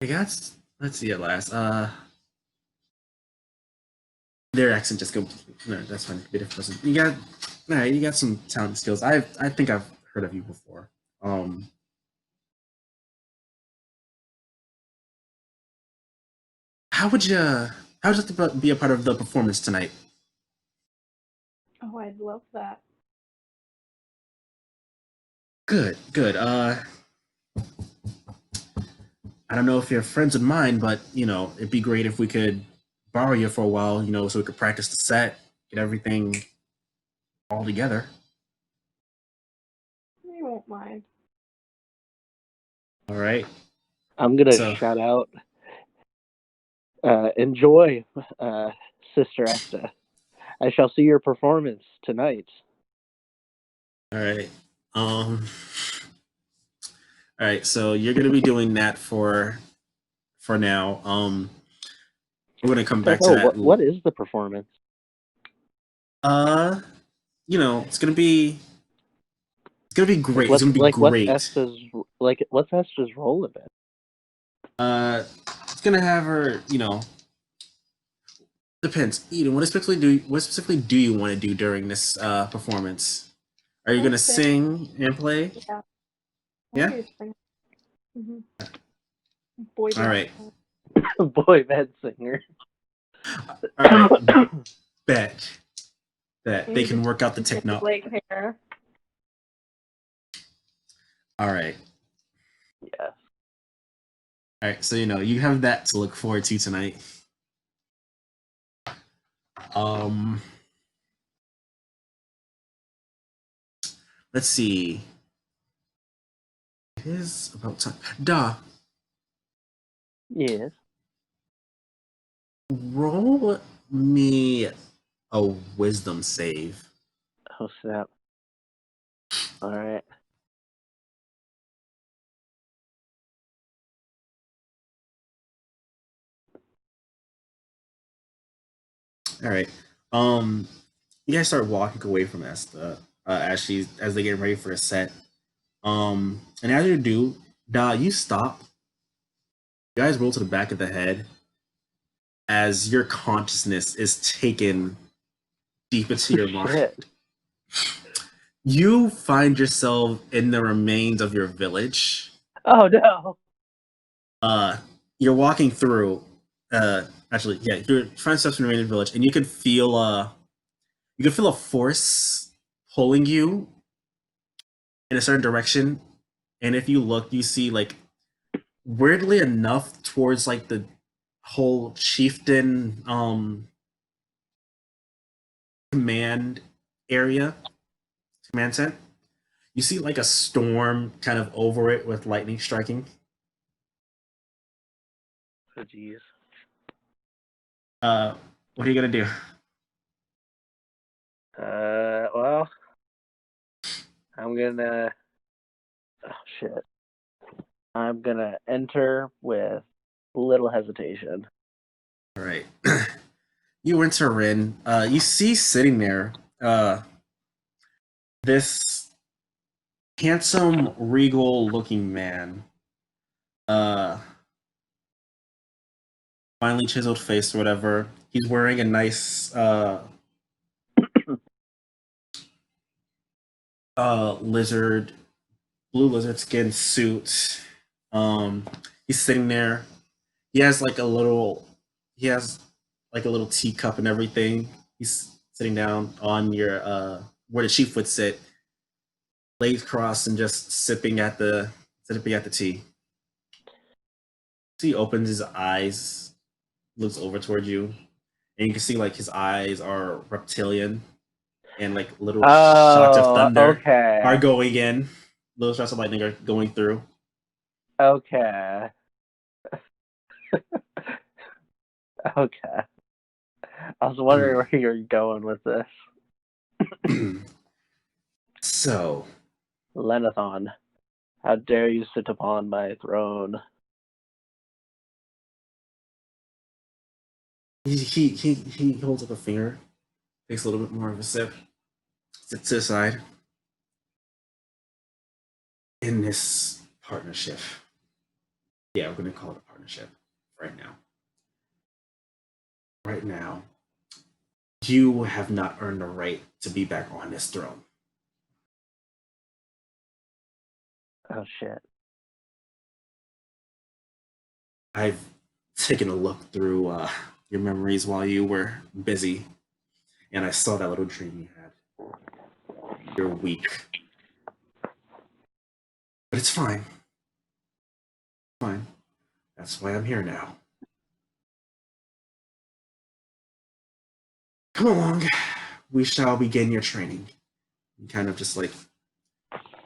I guess let's see at last. Their accent just goes, no, that's fine. Be a different person. All right, you got some talent skills. I think I've heard of you before. How would you like to be a part of the performance tonight? Oh, I'd love that. Good, good. I don't know if you're friends of mine, but it'd be great if we could borrow you for a while, so we could practice the set, get everything all together. I won't mind. All right. I'm gonna shout out, enjoy, Sister Esta. I shall see your performance tonight. All right. All right. So you're gonna be doing that for now. We're gonna come back to that. What is the performance? It's gonna be great. It's gonna be great. What's Esta's Like, what's Esta's role of it? It's gonna have her, depends. Eden, what specifically do you want to do during this performance? Are you gonna Okay. sing and play? Yeah. Yeah? Mm-hmm. Boy All band. right. Boy band singer. All right. Bet that they You can just work out the get techno. leg hair. All right. Yes. All right. So you have that to look forward to tonight. Um, let's see. It is about time. Duh. Yes. Roll me a wisdom save. Oh snap. All right. All right. You guys start walking away from Esta as they get ready for a set. And as you do, you stop. You guys roll to the back of the head as your consciousness is taken deep into your mind. Shit. You find yourself in the remains of your village. Oh no. You're walking through. Actually, yeah, you're trying to steps in the remains of the village, and you can feel a force pulling you in a certain direction. And if you look, you see like weirdly enough towards like the whole chieftain command area, command tent. You see like a storm kind of over it with lightning striking. Oh jeez. What are you gonna do? Well, I'm gonna. Oh shit. I'm gonna enter with little hesitation. All right. You enter in. You see sitting there this handsome, regal-looking man. Uh, finely chiseled face or whatever. He's wearing a nice blue lizard skin suit. Um, he's sitting there. He has like a little, he has like a little teacup and everything. He's sitting down on your where the chief would sit, legs crossed and just sipping at the tea. So he opens his eyes, looks over toward you, and you can see like his eyes are reptilian, and like little shots of Oh, thunder are okay. going in. Little shots of lightning are going through. Okay. Okay. I was wondering where you're going with this. So, Lenathon, how dare you sit upon my throne? he holds up a finger, takes a little bit more of a sip, sits to the side. In this partnership, yeah, we're going to call it a partnership right now. Right now, you have not earned the right to be back on this throne. Oh shit. I've taken a look through your memories while you were busy, and I saw that little dream you had. You're weak, but it's fine. Fine. That's why I'm here now. Come along. We shall begin your training. He kind of just like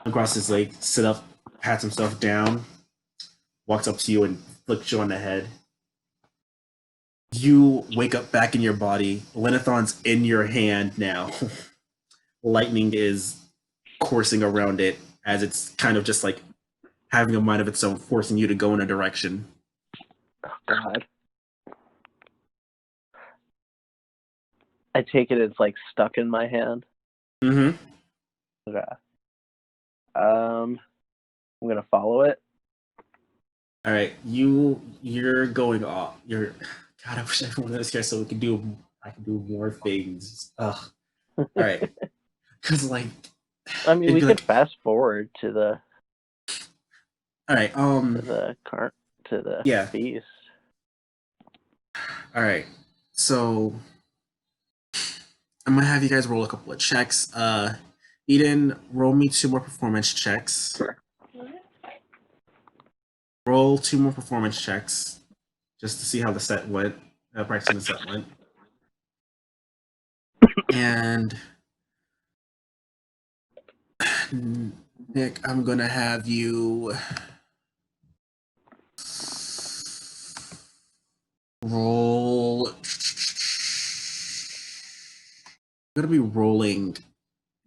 across his leg, sit up, pats himself down, walks up to you and flicks you on the head. You wake up back in your body. Lenathon's in your hand now. Lightning is coursing around it as it's kind of just like having a mind of its own, forcing you to go in a direction. Oh god. I take it it's like stuck in my hand. Mm-hmm. Okay. follow it. All right, you're going off. God, I wish everyone was here so we could do. I can do more things. Ugh. All right, because like, I mean, it'd we be could like, fast forward to the all right, yeah, feast. all right. So I'm gonna have you guys roll a couple of checks. Eden, roll me 2 more performance checks. Roll 2 more performance checks, just to see how the set went. Practicing the set went. And Nick, I'm gonna have you roll. I'm gonna be rolling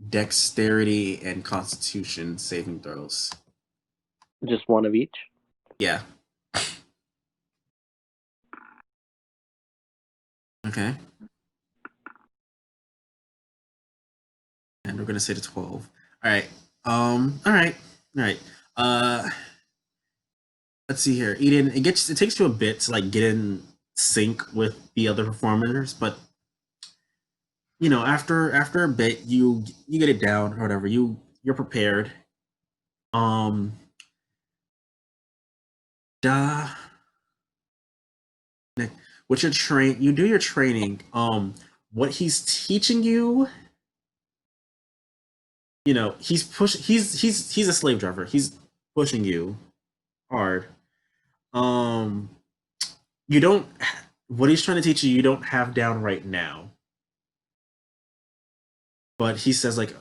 dexterity and constitution saving throws. Just one of each. Yeah. Okay. And we're gonna say to 12. All right. All right. All right. Let's see here. Eden, it takes you a bit to like get in sync with the other performers, but you know, after a bit, you get it down or whatever. You're prepared. Um. Duh. Nick, with your you do your training. What he's teaching you, you know, he's a slave driver. He's pushing you hard. Um, you don't. What he's trying to teach you, you don't have down right now. But he says like,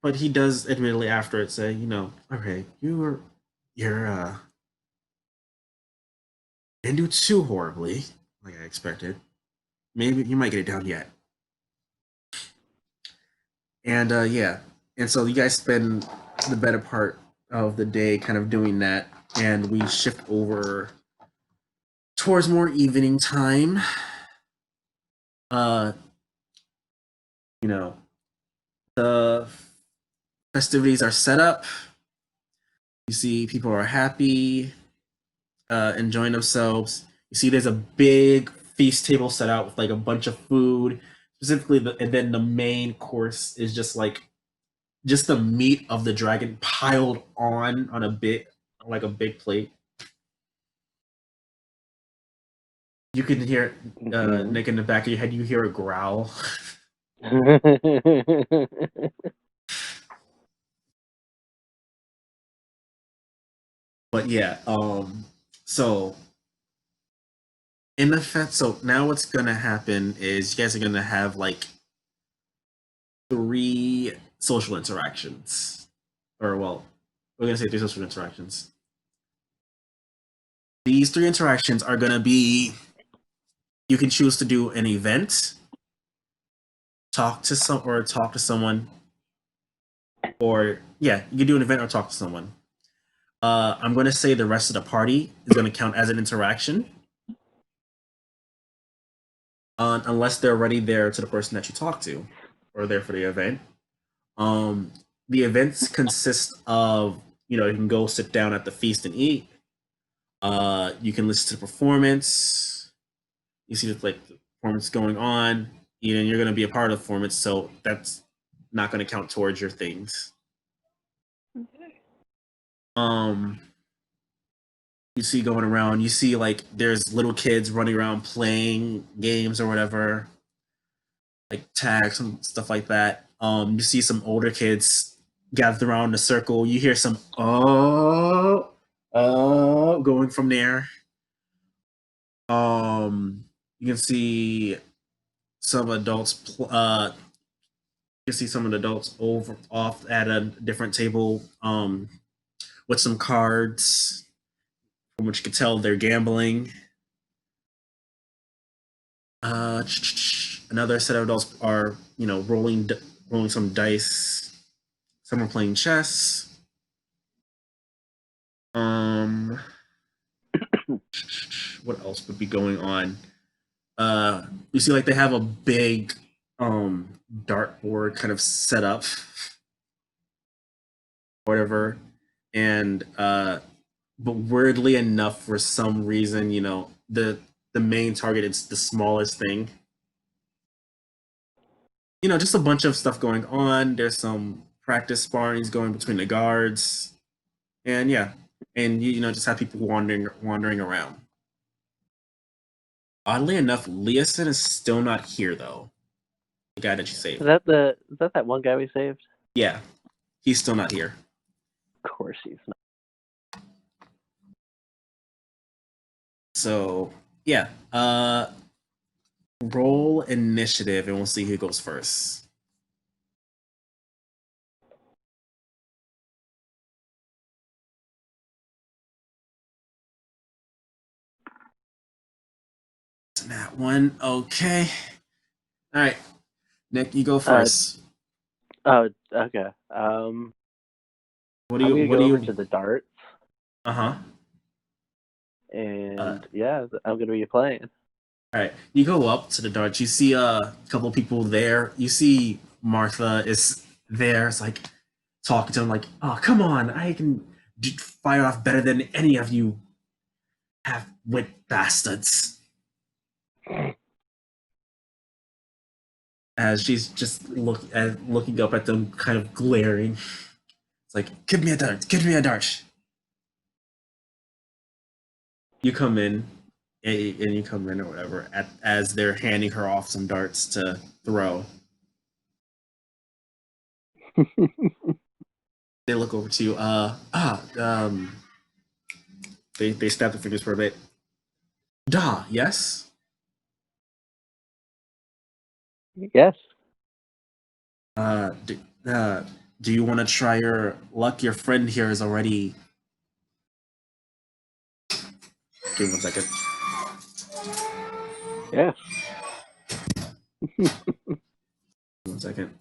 but he does admittedly after it say, you know, okay, you're didn't do too horribly like I expected. Maybe you might get it down yet. And yeah, and so you guys spend the better part of the day kind of doing that, and we shift over towards more evening time. Uh, you know, the festivities are set up. You see people are happy, enjoying themselves. You see there's a big feast table set out with like a bunch of food, specifically, and then the main course is just the meat of the dragon piled on a bit like a big plate. You can hear Nick in the back of your head. You hear a growl. But yeah, so in the so now what's gonna happen is you guys are gonna have like 3 social interactions, or well, we're gonna say 3 social interactions. These 3 interactions are gonna be, you can choose to do an event, talk to someone, or yeah, you can do an event or talk to someone. I'm going to say the rest of the party is going to count as an interaction, unless they're already there to the person that you talk to, or there for the event. The events consist of, you know, you can go sit down at the feast and eat. You can listen to the performance. You see the performance going on. You know, you're going to be a part of the performance, so that's not going to count towards your things. Okay. You see going around, you see like there's little kids running around playing games or whatever, like tags and stuff like that. You see some older kids gathered around in a circle. You hear some going from there. You can see some adults. You can see some of the adults over off at a different table, with some cards, from which you can tell they're gambling. Another set of adults are, you know, rolling some dice. Some are playing chess. What else would be going on? You see, like they have a big dartboard kind of set up, whatever, and but weirdly enough, for some reason, the main target is the smallest thing. Just a bunch of stuff going on. There's some practice sparrings going between the guards, and yeah, and just have people wandering around. Oddly enough, Leosin is still not here though. The guy that you saved. Is that that one guy we saved? Yeah, he's still not here. Of course he's not. So yeah, roll initiative, and we'll see who goes first. That one, okay. All right, Nick, you go first. Oh, okay. What do I'm you? gonna What go do over you? to the darts, Uh-huh. and yeah, I'm gonna be playing. All right, you go up to the darts. You see a couple of people there. You see Martha is there. It's like talking to him, like, "Oh, come on! I can fire off better than any of you half-wit bastards." As she's just looking up at them, kind of glaring. It's like, "Give me a dart! Give me a dart!" You come in, and you come in or whatever, as they're handing her off some darts to throw. They look over to you. They snap their fingers for a bit. Da, yes. Yes. Uh, do, uh, do you want to try your luck? Your friend here is already. Give me 1 second. Yeah. 1 second.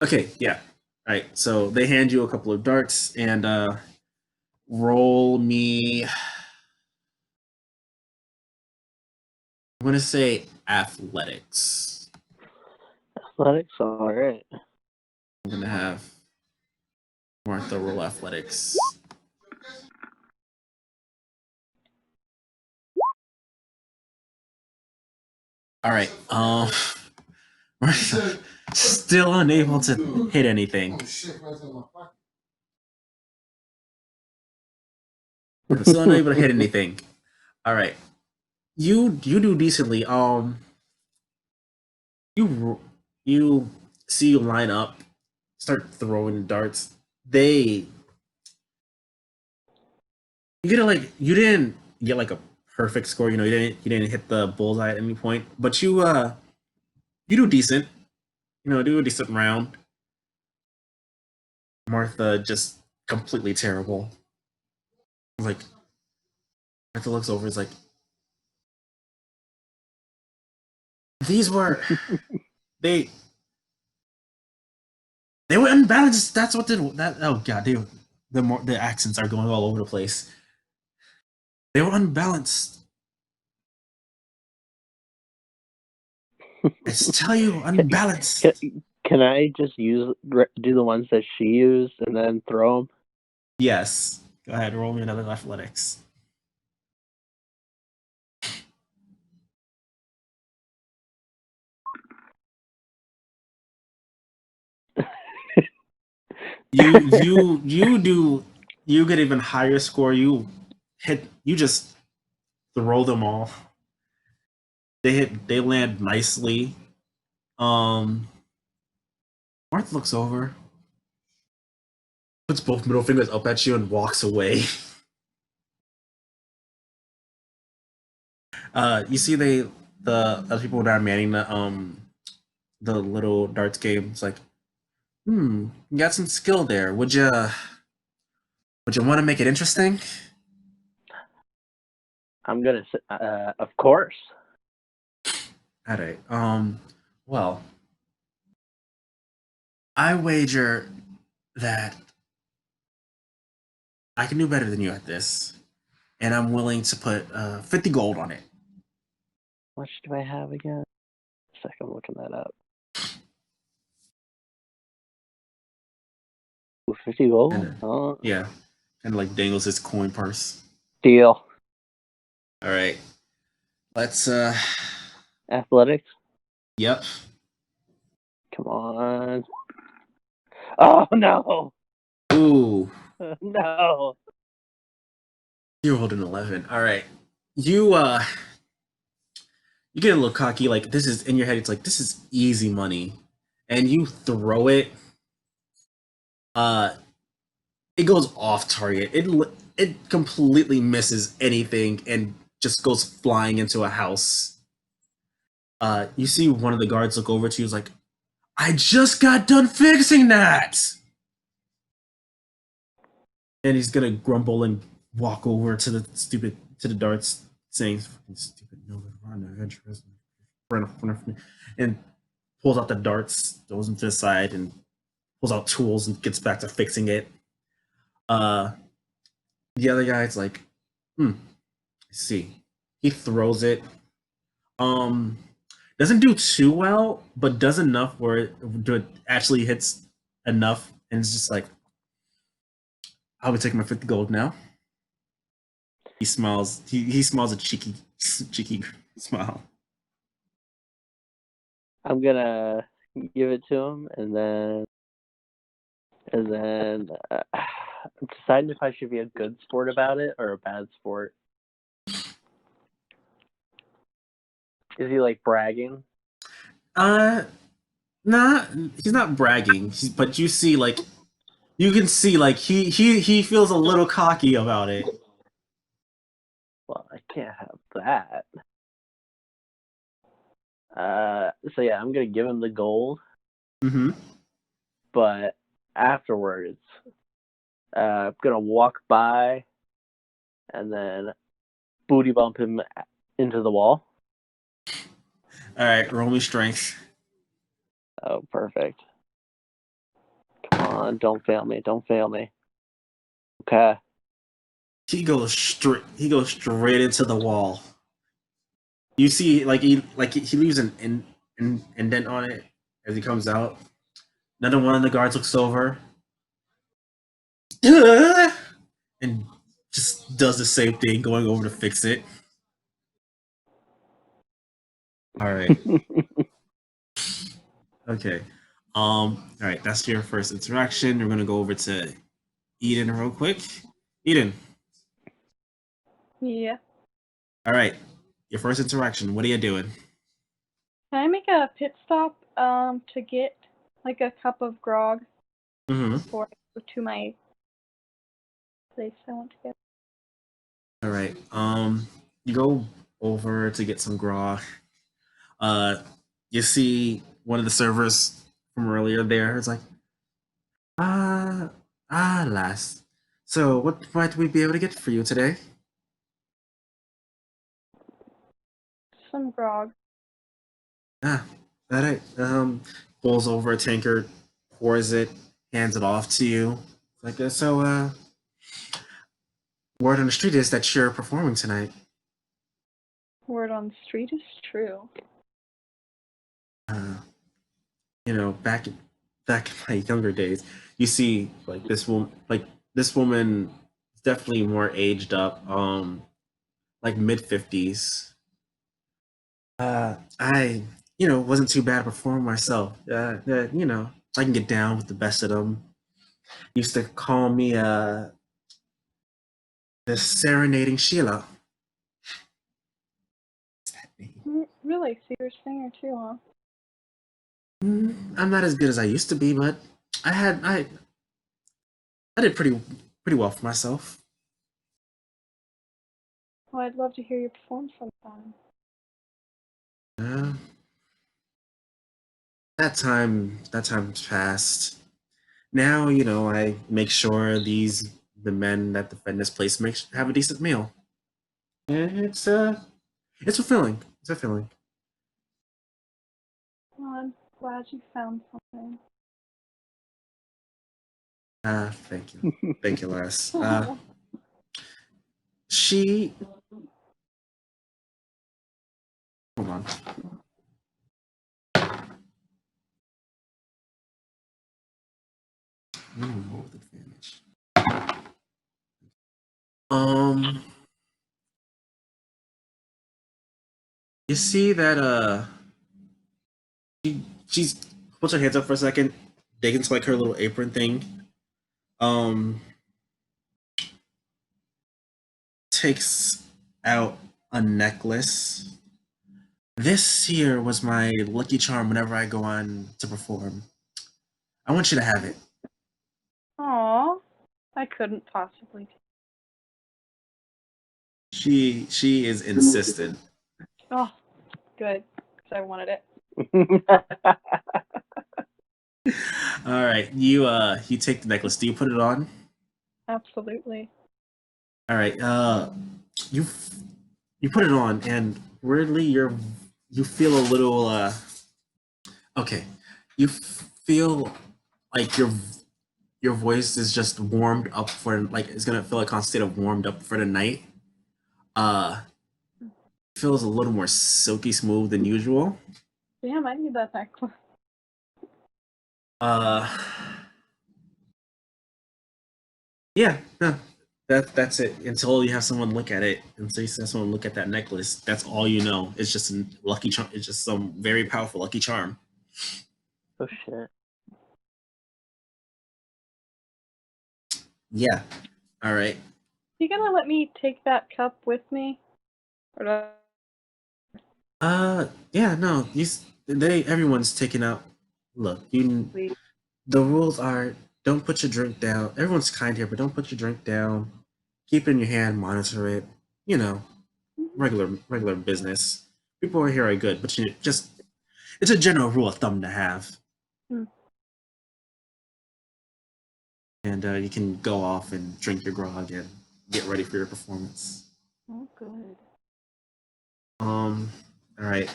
Okay, yeah. All right. So they hand you a couple of darts and roll me. I'm gonna say athletics. Athletics, all right. I'm gonna have Martha roll athletics. All right. Martha, still unable to hit anything. Still unable to hit anything. All right. You do decently. You see you line up, start throwing darts. You didn't get like a perfect score. You didn't hit the bullseye at any point, but you do decent. Do a decent round. Martha just completely terrible. Like Martha looks over, is like, these were they they were unbalanced. That's what did that. Oh god, the accents are going all over the place. They were unbalanced. I tell you, unbalanced. Can I just do the ones that she used and then throw them? Yes. Go ahead, roll me another athletics. You get even higher score. You just throw them all. They land nicely. Martha looks over, puts both middle fingers up at you, and walks away. You see the other people that are manning the little darts game. It's like, you got some skill there. Would you want to make it interesting? I'm gonna say, of course. All right. Well, I wager that I can do better than you at this, and I'm willing to put 50 gold on it. How much do I have again? A second, I'm looking that up. Ooh, 50 gold? Kinda. Yeah, kind of like dangles his coin purse. Deal. All right, let's. Athletics? Yep. Come on. Oh, no! Ooh, No! you rolled an 11. All right, you you get a little cocky. Like this is in your head. It's like this is easy money, and you throw it. Uh, it goes off target. It completely misses anything and just goes flying into a house. You see one of the guards look over to you. Is like, I just got done fixing that, and he's gonna grumble and walk over to the darts, saying, "Fucking stupid, no good run, adventurous," and pulls out the darts, throws them to the side, and pulls out tools and gets back to fixing it. Uh, the other guy's like, I see. He throws it. Um, doesn't do too well, but does enough where it actually hits enough, and it's just like, I'll be taking my 50 gold now. He smiles. He smiles a cheeky smile. I'm gonna give it to him, and then I'm deciding if I should be a good sport about it or a bad sport. Is he like bragging? Nah, he's not bragging. But you see, like, you can see, like, he feels a little cocky about it. Well, I can't have that. So yeah, I'm gonna give him the gold, Mm-hmm. but afterwards, I'm gonna walk by and then booty bump him into the wall. All right, roll me strength. Oh, perfect. Come on, don't fail me. Don't fail me. Okay. He goes straight. He goes straight into the wall. You see, he leaves an indent on it as he comes out. Another one of the guards looks over and just does the same thing, going over to fix it. All right. Okay. All right. That's your first interaction. We're gonna go over to Eden real quick. Eden. Yeah. All right. Your first interaction. What are you doing? Can I make a pit stop to get like a cup of grog Mm-hmm. before I go to my place I want to get? All right. You go over to get some grog. Uh, you see one of the servers from earlier there. It's like, lass. So, what might we be able to get for you today? Some grog. Ah, all right. Pulls over a tankard, pours it, hands it off to you. Like, word on the street is that you're performing tonight. Word on the street is true. Uh, back in my younger days, you see this woman is definitely more aged up, like mid 50s. I wasn't too bad at performing myself. I can get down with the best of them. Used to call me the serenading Sheila. Really? So you're a singer too, huh? I'm not as good as I used to be, but I did pretty well for myself. Well, I'd love to hear you perform sometime. Uh, that time's passed. Now, I make sure the men that defend this place have a decent meal. And it's fulfilling. It's fulfilling. Well, I'm glad you found something. Thank you. Thank you, lass. She hold on. What did Um, you see that she's puts her hands up for a second, digs into like her little apron thing. Um, takes out a necklace. This here was my lucky charm whenever I go on to perform. I want you to have it. Aw, I couldn't possibly. She is insistent. Oh, good, because I wanted it. All right, you take the necklace. Do you put it on? Absolutely. All right, you you put it on, and weirdly, you feel a little okay. You feel like your voice is just warmed up for like it's gonna feel like constant state of warmed up for the night. Uh, feels a little more silky smooth than usual. Damn, I need that necklace. Uh, yeah, no, that's it. Until you have someone look at it, until you have someone look at that necklace, that's all you know. It's just a lucky charm. It's just some very powerful lucky charm. Oh shit. Yeah. All right. You gonna let me take that cup with me? Or do Yeah. No. Everyone's taking out. Look, we... the rules are don't put your drink down. Everyone's kind here, but don't put your drink down. Keep it in your hand. Monitor it. You know, regular business. People here are good, but you just it's a general rule of thumb to have. Hmm. And you can go off and drink your grog and get ready for your performance. Oh, good. All right.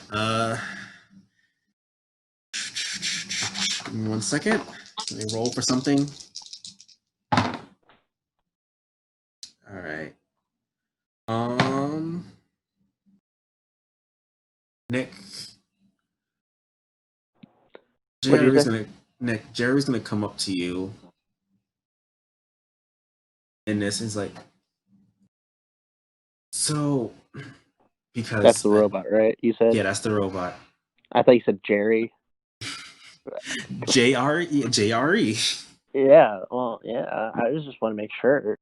Give me 1 second. Let me roll for something. All right. Nick. What do you Jerry's say? gonna Jerry's gonna come up to you, and this is like, so because That's the robot, right? You said? yeah, that's the robot. I thought you said Jerry. JRE. Yeah, well, yeah. I just want to make sure.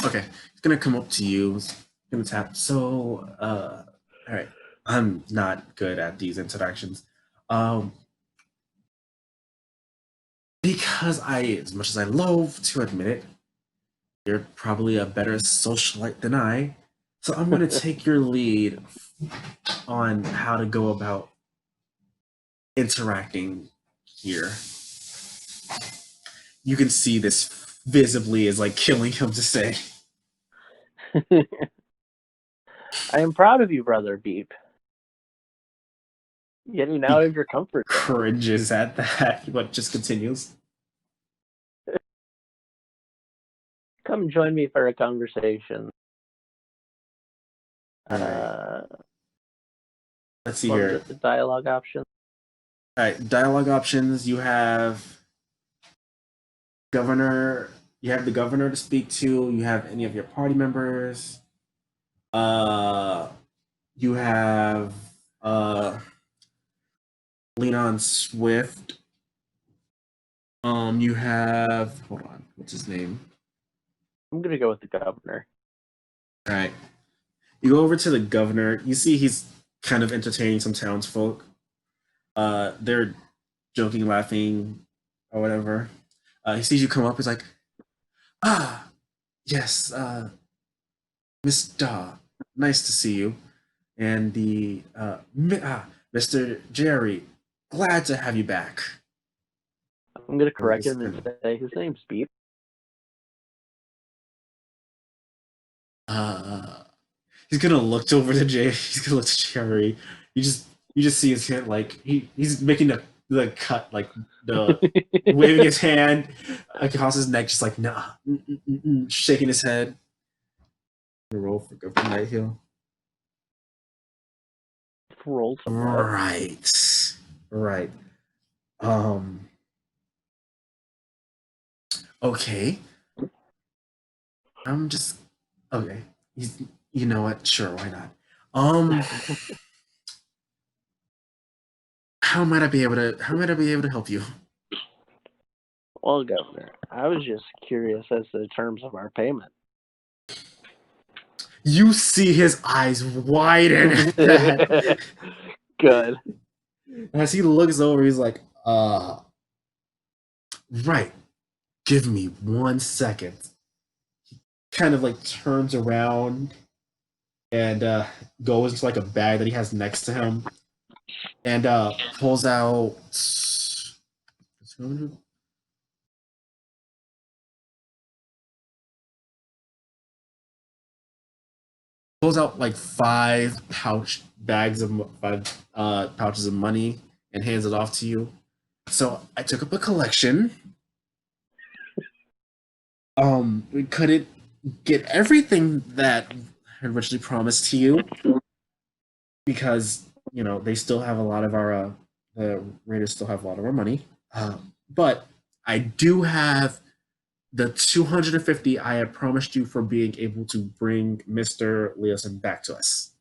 Okay, he's gonna come up to you. He's gonna tap. So, all right. I'm not good at these interactions. Um, because as much as I loathe to admit it, you're probably a better socialite than I. So I'm gonna take your lead on how to go about interacting here. You can see this visibly is like killing him to say. I am proud of you, Brother Beep. Getting out of your comfort zone. Cringes at that, but just continues. Come join me for a conversation. Right. Let's see What here. was it, the dialogue option? All right, dialogue options. You have governor. You have the governor to speak to. You have any of your party members. Uh, you have Leon Swift. You have hold on. What's his name? I'm gonna go with the governor. All right. You go over to the governor. You see he's kind of entertaining some townsfolk. They're joking, laughing, or whatever. He sees you come up. He's like, "Ah, yes, Miss Da, nice to see you." And the Mr. Jerry, glad to have you back. I'm gonna correct him and say his name's Beep. He's gonna look over to Jay. He's gonna look to Jerry. You just see his hand like he's making the cut like the waving his hand across his neck, just like nah, shaking his head. Roll for good for Night Hill. Roll some Right. Okay. I'm just Okay. You know what? Sure, why not? Um, how might I be able to help you? Well, Governor, I was just curious as to the terms of our payment. You see his eyes widen at that. Good. As he looks over, he's like, right. Give me 1 second. Kind of like turns around and goes into like a bag that he has next to him and pulls out like five pouches of money and hands it off to you. So I took up a collection. We couldn't get everything that I originally promised to you because they still have a lot of our the Raiders still have a lot of our money. But I do have the 250 I had promised you for being able to bring Mr. Leosin back to us.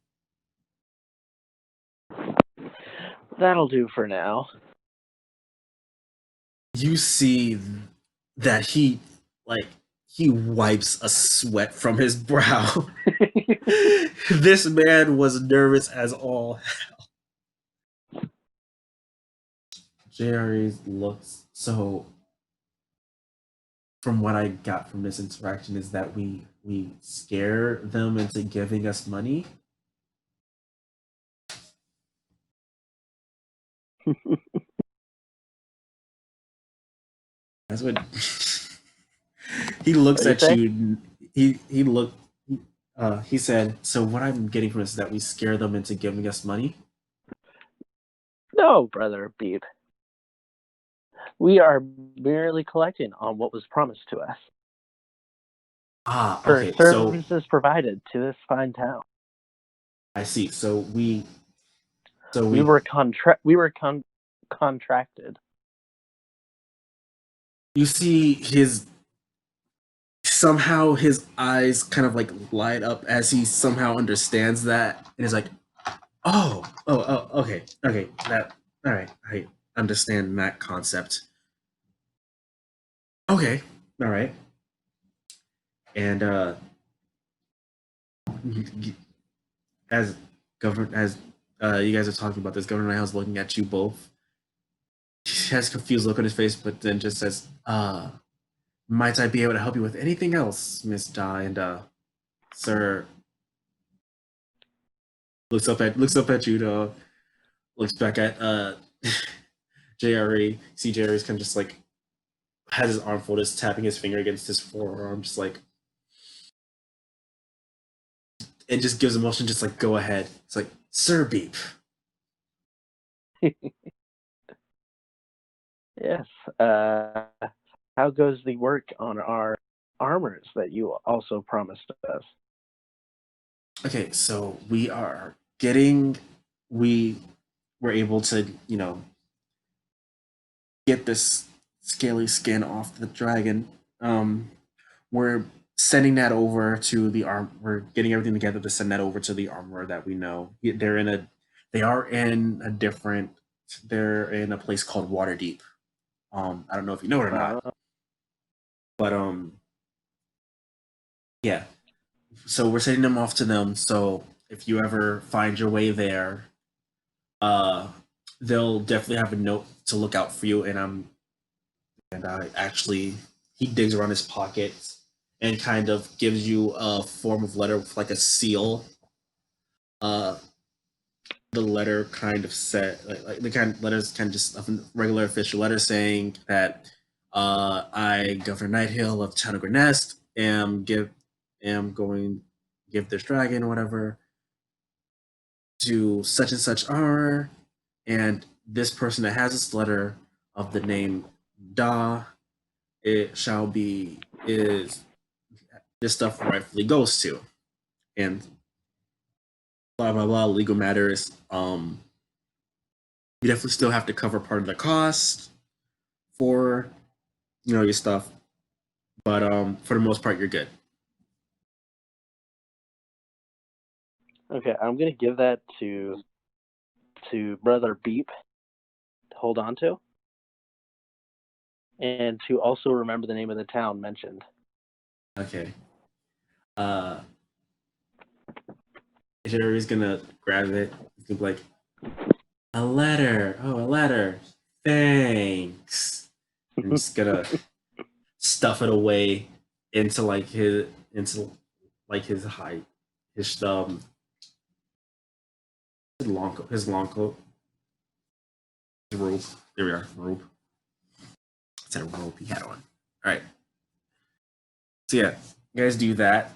That'll do for now. You see that he wipes a sweat from his brow. This man was nervous as all hell. JRE looks so. From what I got from this interaction is that we scare them into giving us money. That's what he looks What'd at you you. He looked. He said, "So what I'm getting from this is that we scare them into giving us money." No, Brother Beep. We are merely collecting on what was promised to us for Okay. services provided to this fine town. I see. So we were contracted. You see somehow his eyes kind of like light up as he somehow understands that and is like, okay, that all right, I understand that concept. Okay, all right, and as you guys are talking about this, Governor Niall's looking at you both. He has a confused look on his face, but then just says, might I be able to help you with anything else, Miss Di? And sir looks up at you, dog. Looks back at JRE. See JRE's kind of just like has his arm folded, tapping his finger against his forearm, just like, and just gives a motion, just like, go ahead. It's like, Sir Beep. Yes. How goes the work on our armors that you also promised us? Okay, so we were able to, get this scaly skin off the dragon. We're sending that over to the arm. We're getting everything together to send that over to the armorer that we know. They are in a different. They're in a place called Waterdeep. I don't know if you know it or not, but yeah. So we're sending them off to them. So if you ever find your way there, they'll definitely have a note to look out for you. And I actually he digs around his pockets and kind of gives you a form of letter with like a seal. Uh, the letter kind of said like the kind of letters kind of just a regular official letter saying that I, Governor Nighthill of Town of Granest, am going to give this dragon or whatever to such and such honor, and this person that has this letter of the name Da, it shall be is this stuff rightfully goes to, and blah blah blah legal matters. You definitely still have to cover part of the cost for your stuff, but for the most part you're good. Okay, I'm gonna give that to Brother Beep to hold on to, and to also remember the name of the town mentioned. Okay. Jerry's gonna grab it. He's gonna be like, a letter. Oh, a letter. Thanks. And just gonna stuff it away into his height, his his long coat, his robe. There we are, robe. It's a robe he had on. All right. So yeah, you guys do that.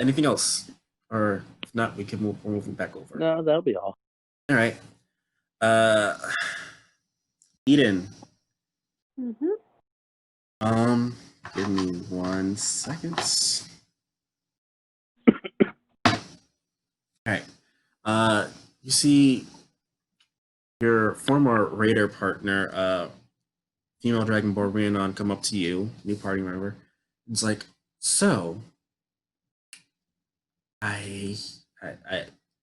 Anything else, or if not, we can move. We're moving back over. No, that'll be all. All right. Eden. Give me 1 second. All right. You see your former raider partner, female dragonborn Rhiannan, come up to you, new party member. It's like, so, I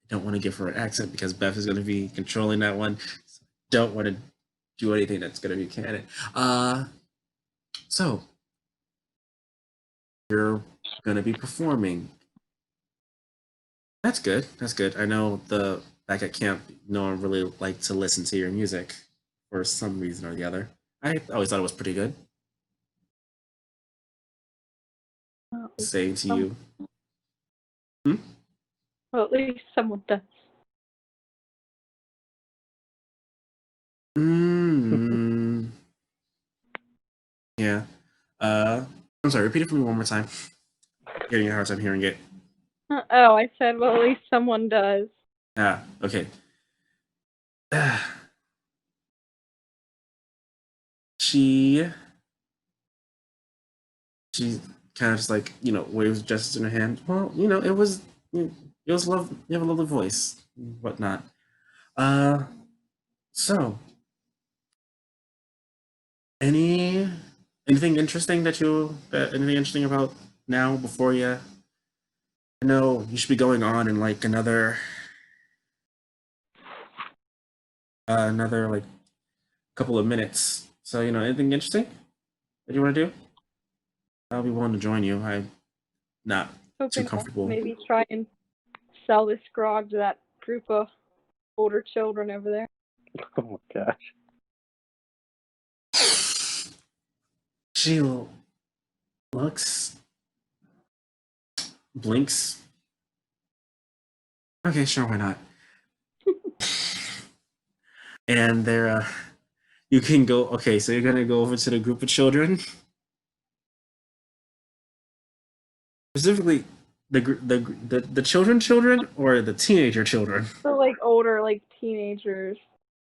don't want to give her an accent because Beth is going to be controlling that one. So don't want to do anything that's going to be canon. So, you're going to be performing. That's good. That's good. I know back at camp, no one really liked to listen to your music for some reason or the other. I always thought it was pretty good. Saying to you. Well, at least someone does. Yeah. I'm sorry, repeat it for me one more time. Getting a hard time hearing it. Oh, I said, well, at least someone does. Ah, okay. She kind of just like, waves gestures in her hand. Well, it was love. You have a lovely voice, whatnot. So, anything interesting anything interesting about now before you? I know you should be going on in like another like couple of minutes. So, anything interesting that you want to do? I'll be willing to join you. I'm not too comfortable. Maybe try and sell this grog to that group of older children over there. Oh my gosh. She looks, blinks. Okay, sure, why not? And you can go. Okay, so you're gonna go over to the group of children. Specifically, the children, or the teenager children. So like older, like teenagers.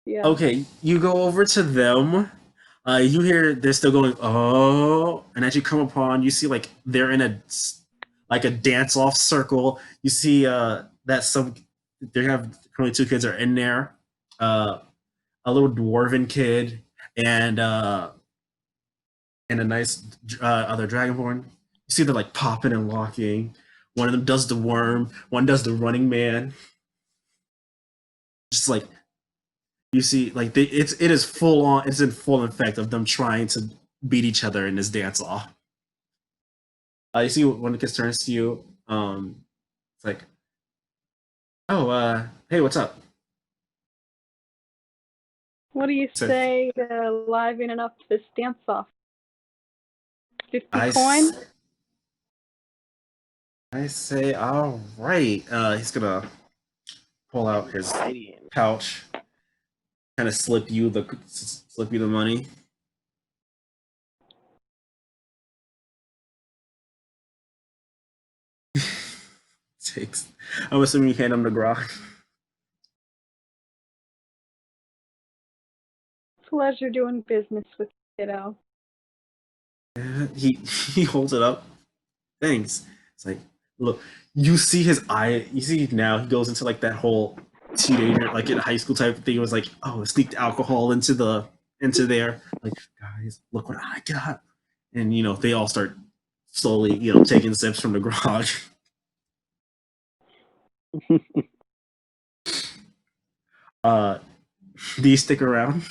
Yeah. Okay, you go over to them. You hear they're still going, oh, and as you come upon, you see like they're in a dance-off circle. You see that they have currently 2 kids are in there, a little dwarven kid and a nice other dragonborn. You see they're like popping and locking. One of them does the worm. One does the running man. Just like. You see, like it is full on. It's in full effect of them trying to beat each other in this dance off. You see when the kid turns to you, it's like, oh, hey, what's up? What do you say to liven up this dance off? 50 coins? I say, all right. He's gonna pull out his pouch. Kind of slip you the money. Takes. I'm assuming you hand him the grog. Pleasure doing business with you, kiddo. He holds it up. Thanks. It's like, look, you see his eye. You see now he goes into like that whole teenager, like in high school type of thing. It was like, oh, sneaked alcohol into there. Like, guys, look what I got, and they all start slowly, taking sips from the grog. Do you stick around?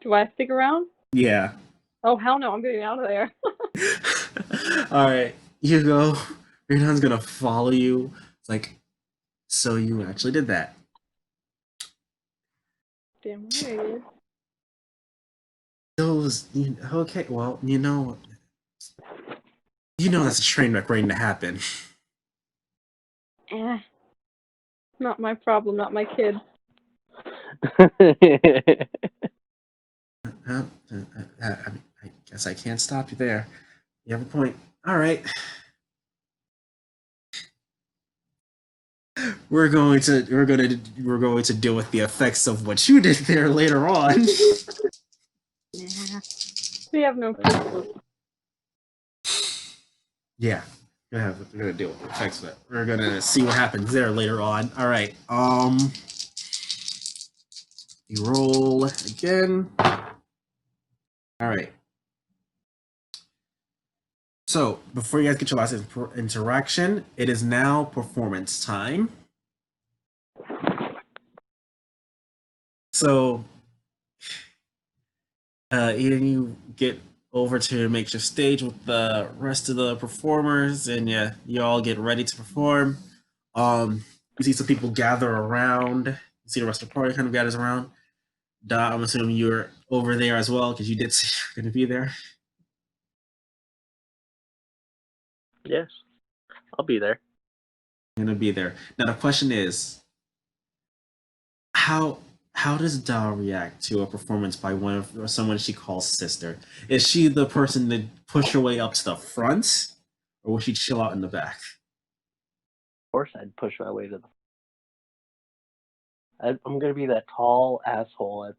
Do I stick around? Yeah. Oh, hell no, I'm getting out of there. All right, you go. Rhiannon's gonna follow you. It's like, so you actually did that. Damn right. Okay, well, that's a train wreck waiting to happen. Not my problem, not my kid. I guess I can't stop you there. You have a point. All right. We're going to deal with the effects of what you did there later on. Yeah. We have no kids. Yeah. We're gonna deal with the effects of it. We're gonna see what happens there later on. All right. You roll again. All right. So before you guys get your last interaction, it is now performance time. So, Eden, you get over to your makeshift stage with the rest of the performers, and you all get ready to perform. You see some people gather around. You see the rest of the party kind of gathers around. I'm assuming you're over there as well because you did say you're going to be there. Yes, I'll be there. Going to be there. Now the question is, how does Da react to a performance by someone she calls sister? Is she the person to push her way up to the front, or will she chill out in the back? Of course, I'd push my way to the. I'm gonna be that tall asshole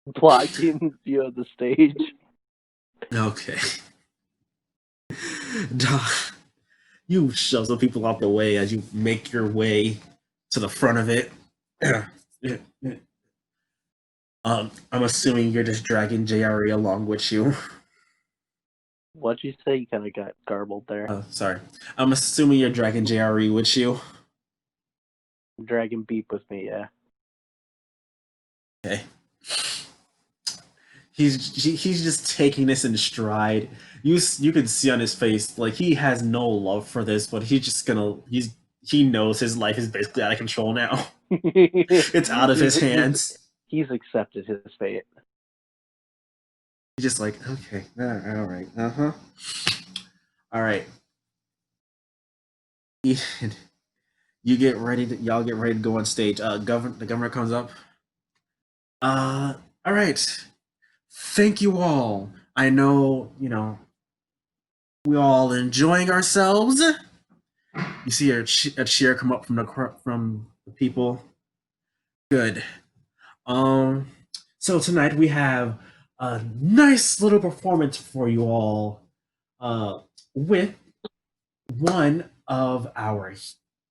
blocking view of the stage. Okay. Da, you shove some people out the way as you make your way to the front of it. I'm assuming you're just dragging JRE along with you. What'd you say? You kind of got garbled there. Sorry. I'm assuming you're dragging JRE with you. Dragon Beep with me, yeah. Okay. He's just taking this in stride. You can see on his face like he has no love for this, but he knows his life is basically out of control now. It's out of his hands. He's accepted his fate. He's just like, okay, all right, all right. You get ready y'all get ready to go on stage. The governor comes up. All right. Thank you all. I know, we all enjoying ourselves. You see a cheer come up from the people. Good. So tonight we have a nice little performance for you all, with one of our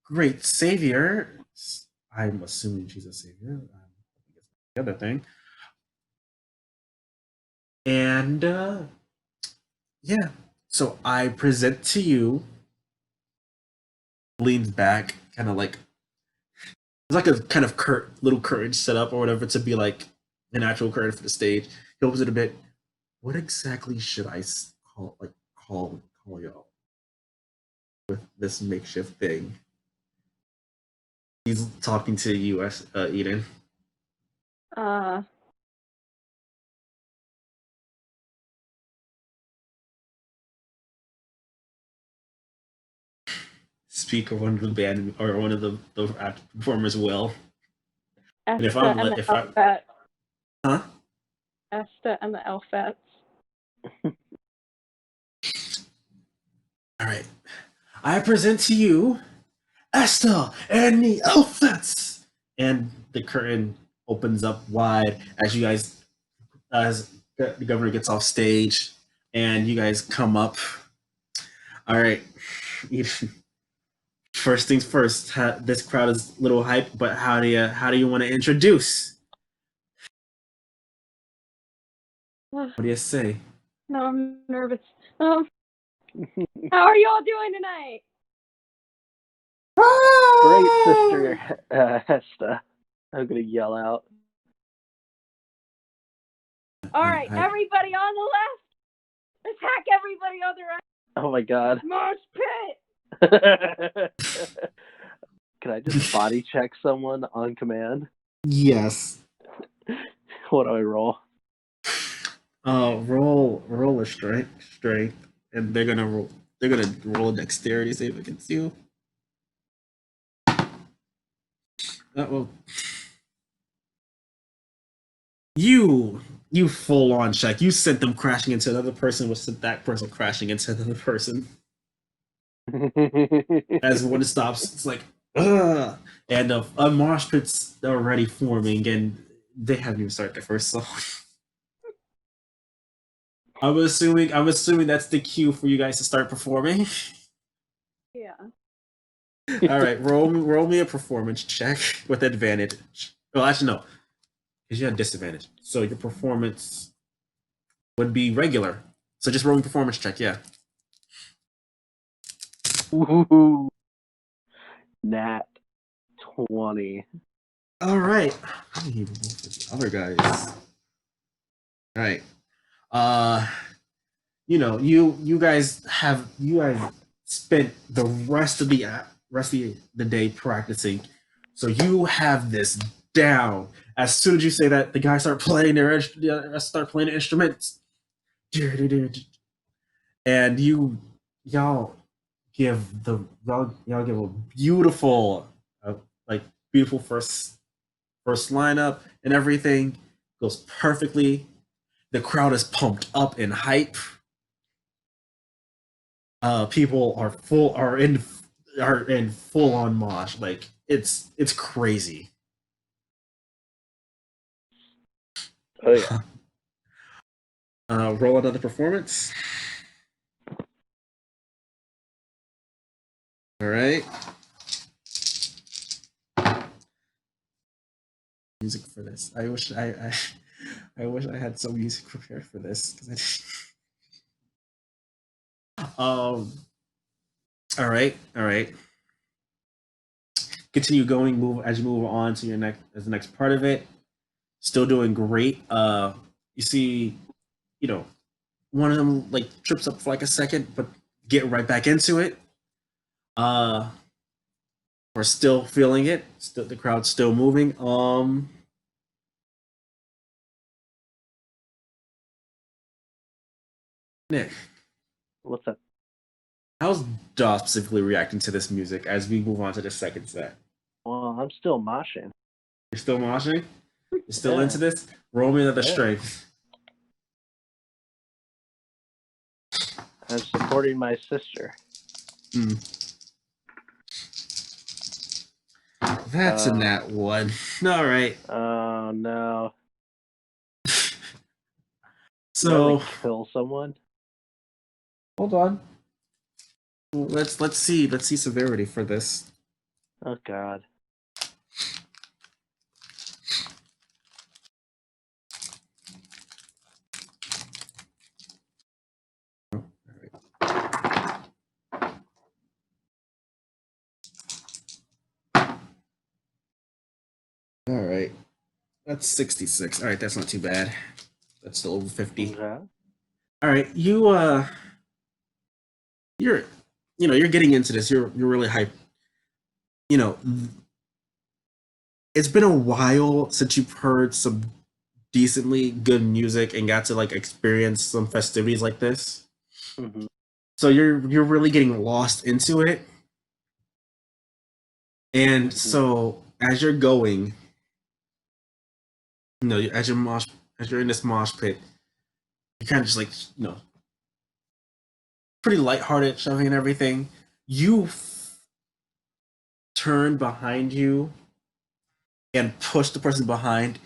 great saviors. I'm assuming she's a savior. The other thing. And yeah, so I present to you. Leans back, kind of like there's like a kind of little curtain set up or whatever to be like an actual curtain for the stage. He opens it a bit. What exactly should I call y'all with this makeshift thing? He's talking to you, Eden. Speak, or one of the band or one of the performers will. And if I'm Esta and the Elfets. Huh? Esta and the Elfets. All right. I present to you Esta and the Elfets. And the curtain opens up wide as the governor gets off stage and you guys come up. All right. First things first, this crowd is a little hype, but how do you want to introduce? What do you say? No, I'm nervous. How are you all doing tonight? Great, Sister Esta. I'm gonna yell out. All right, everybody on the left, attack everybody on the right. Oh my god. Mosh pit. Can I just body check someone on command? Yes. What do I roll? Roll a strength, and they're gonna roll a dexterity save against you. Well, you full on check. You sent them crashing into another person, which sent that person crashing into another person. As one stops, it's like, ugh, and a mosh pit's already forming, and they haven't even started their first song. I'm assuming that's the cue for you guys to start performing. Yeah. All right, roll me a performance check with advantage. Well, actually, no, because you have disadvantage. So your performance would be regular. So just roll me performance check, yeah. Ooh. Nat 20. All right. I need to roll for the other guys. All right. You guys spent the rest of the day practicing, so you have this down. As soon as you say that, the guys start playing the instruments, and y'all y'all give a beautiful, like beautiful first lineup, and everything goes perfectly. The crowd is pumped up in hype. People are in full on mosh. Like it's crazy. Oh yeah. Roll another performance. All right. Music for this. I wish I had some music prepared for this because All right. Continue going. Move as you move on to your the next part of it. Still doing great. You see, one of them like trips up for like a second, but get right back into it. We're still feeling it. Still, the crowd's still moving. Nick, What's up? how's Daw specifically reacting to this music as we move on to the second set? Well, I'm still moshing. You're still moshing? You're still Yeah. into this? Roll me another Yeah. strength. I'm supporting my sister. That's a nat one. All right. Oh no. So did I, like, kill someone? hold on. Let's see severity for this. Oh god. All right. That's 66. All right, that's not too bad. That's still over 50. Okay. All right, you're you're getting into this. You're really hyped. It's been a while since you've heard some decently good music and got to like experience some festivities like this. Mm-hmm. So you're really getting lost into it. And so as you're going, as you're in this mosh pit, you're kind of just like, pretty lighthearted, shoving and everything. You turn behind you and push the person behind.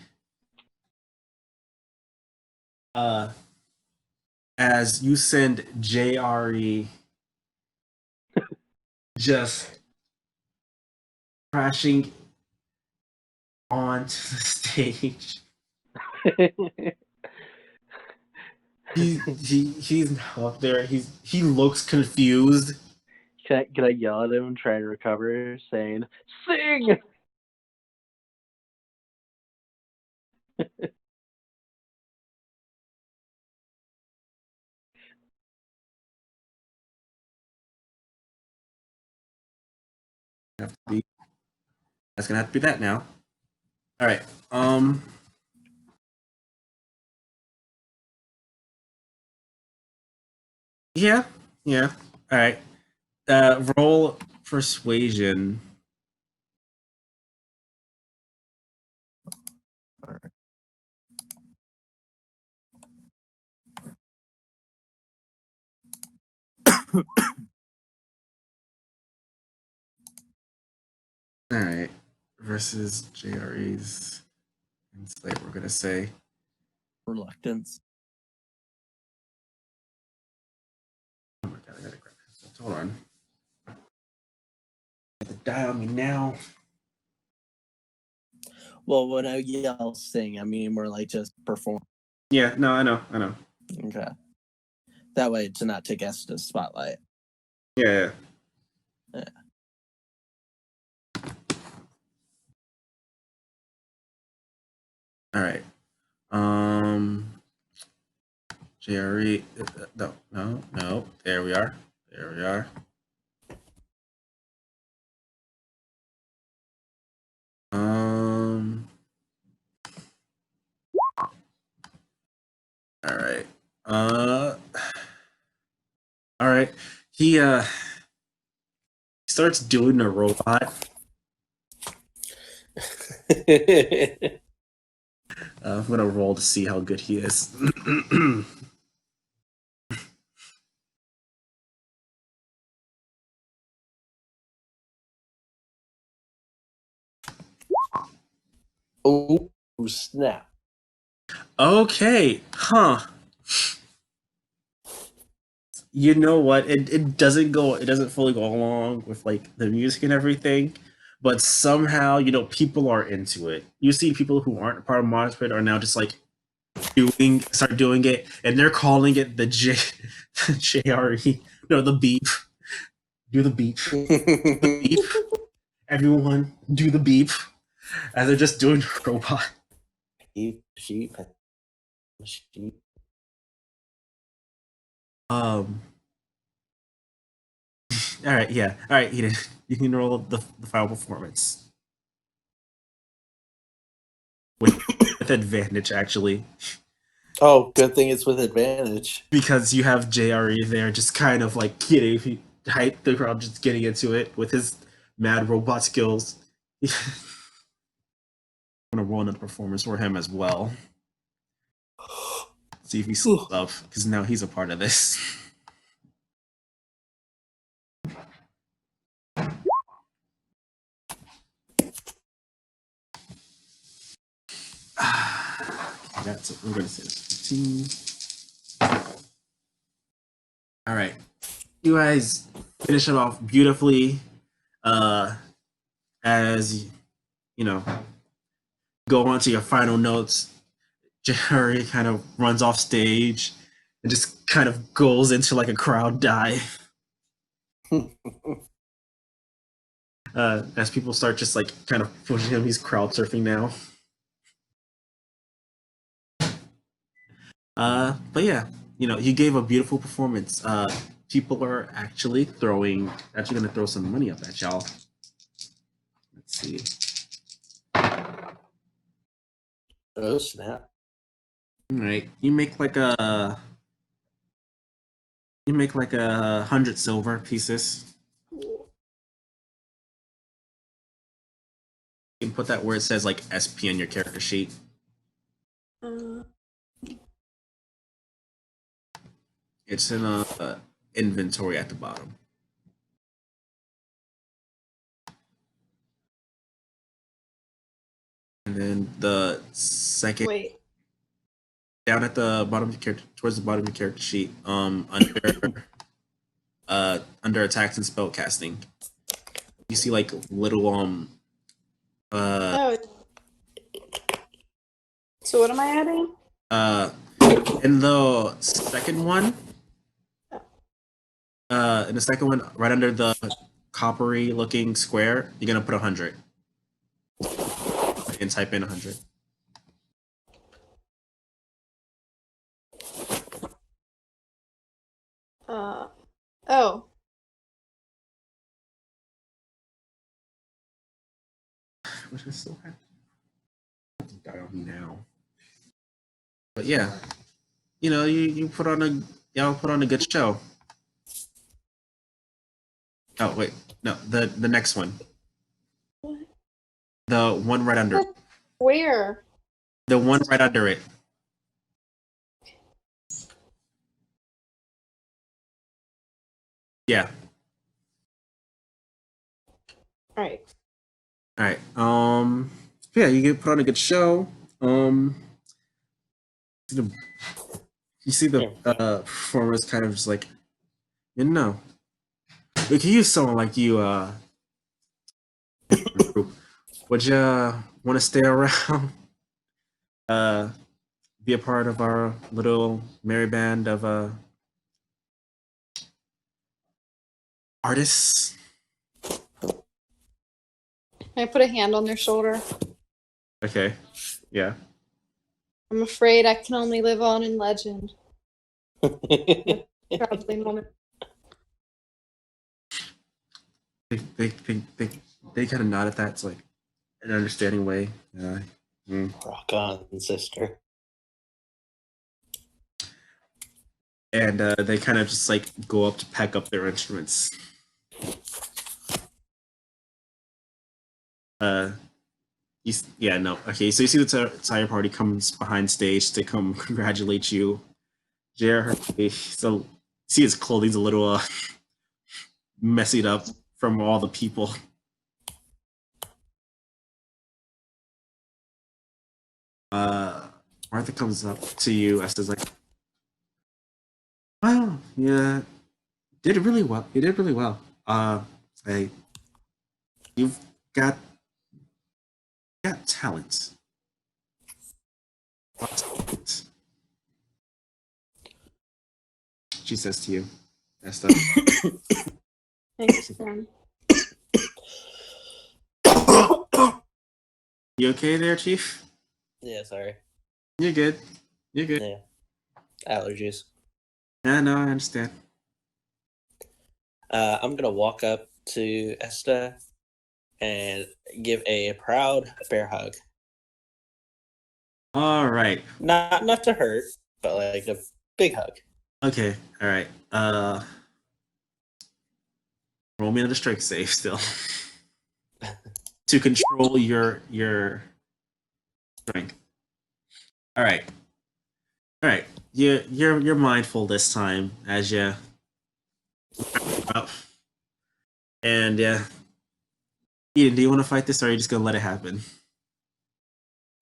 As you send JRE just crashing onto the stage. He's up there. He looks confused. Can I yell at him, try and recover, saying, "Sing!" That's gonna have to be that now. All right. Yeah. Yeah. All right. Roll persuasion. All right. Versus JRE's insight. We're gonna say Reluctance. Oh my god! I gotta grab this. Hold on. Get the die on me now. Well, when I yell sing, I mean more like just perform. Yeah. No. I know. Okay. That way to not take Esta's spotlight. Yeah. All right. JRE. No. There we are. All right. All right. He starts doing a robot. I'm gonna roll to see how good he is. Oh, snap. Okay, huh. You know what? It doesn't fully go along with like the music and everything, but somehow, people are into it. You see people who aren't part of Modern are now just like start doing it, and they're calling it the JRE. No, the beep. Do the beep. The beep. Everyone do the beep. As they're just doing robot. Sheep. All right, yeah. All right, Eden. You can roll the final performance. With advantage, actually. Oh, good thing it's with advantage. Because you have JRE there just kind of like getting hype the crowd, just getting into it with his mad robot skills. I'm gonna roll another performance for him as well. See if he slips up, because now he's a part of this. That's it. We're gonna say this 15. All right, you guys finish it off beautifully. As go on to your final notes, Jerry kind of runs off stage and just kind of goes into like a crowd dive. As people start just like kind of pushing him, he's crowd surfing now. But yeah, he gave a beautiful performance. People are actually gonna throw some money up at y'all. Let's see. Oh, snap. All right, you make like a 100 silver pieces. You can put that where it says like SP on your character sheet. It's in a inventory at the bottom. And then the second down at the bottom of your character, towards the bottom of your character sheet, under attacks and spell casting, you see like little So what am I adding? In the second one, right under the coppery looking square, you're gonna put 100 and type in 100. Oh. Which is so happy. Die on now. But yeah, you put on y'all put on a good show. Oh wait, no, the next one. What? The one right under it. Where? The one right under it. Yeah. All right. All right. Yeah, you get put on a good show. You see the performers kind of just like, we could use someone like you. Would you want to stay around? Be a part of our little merry band of artists? I put a hand on their shoulder. Okay. Yeah. I'm afraid I can only live on in legend. Proudly moment. They kind of nod at that. It's like an understanding way. Rock on, sister. And they kind of just like go up to pack up their instruments. Okay, so you see the entire party comes behind stage to come congratulate you. Jared, so see his clothing's a little messied up from all the people. Martha comes up to you. Esta's like, "Wow, yeah, did really well. You did really well. Hey, you've got talent. Lots of talent." She says to you, Esta. Thanks, Sam. You okay there, Chief? Yeah, sorry. You're good. You're good. Yeah. Allergies. Yeah, no, I understand. I'm gonna walk up to Esta and give a proud bear hug. All right. Not to hurt, but like a big hug. Okay. All right. Roll me another strength save still to control your strength. All right. All right. You're mindful this time as you up. And yeah, Eden, do you want to fight this, or are you just gonna let it happen?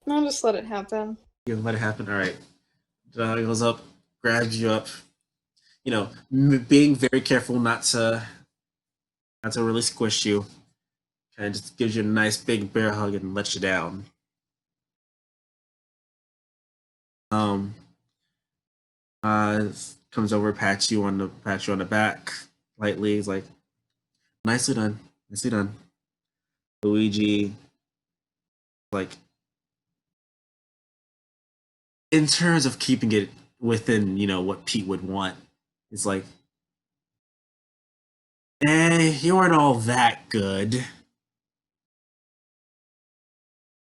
I'll just let it happen. You gonna let it happen? All right. He goes up, grabs you up. Being very careful not to really squish you, and just gives you a nice big bear hug and lets you down. Comes over, pats you on the back lightly. He's like, nicely done, nicely done. Luigi, like, in terms of keeping it within, what Pete would want, it's like, you aren't all that good.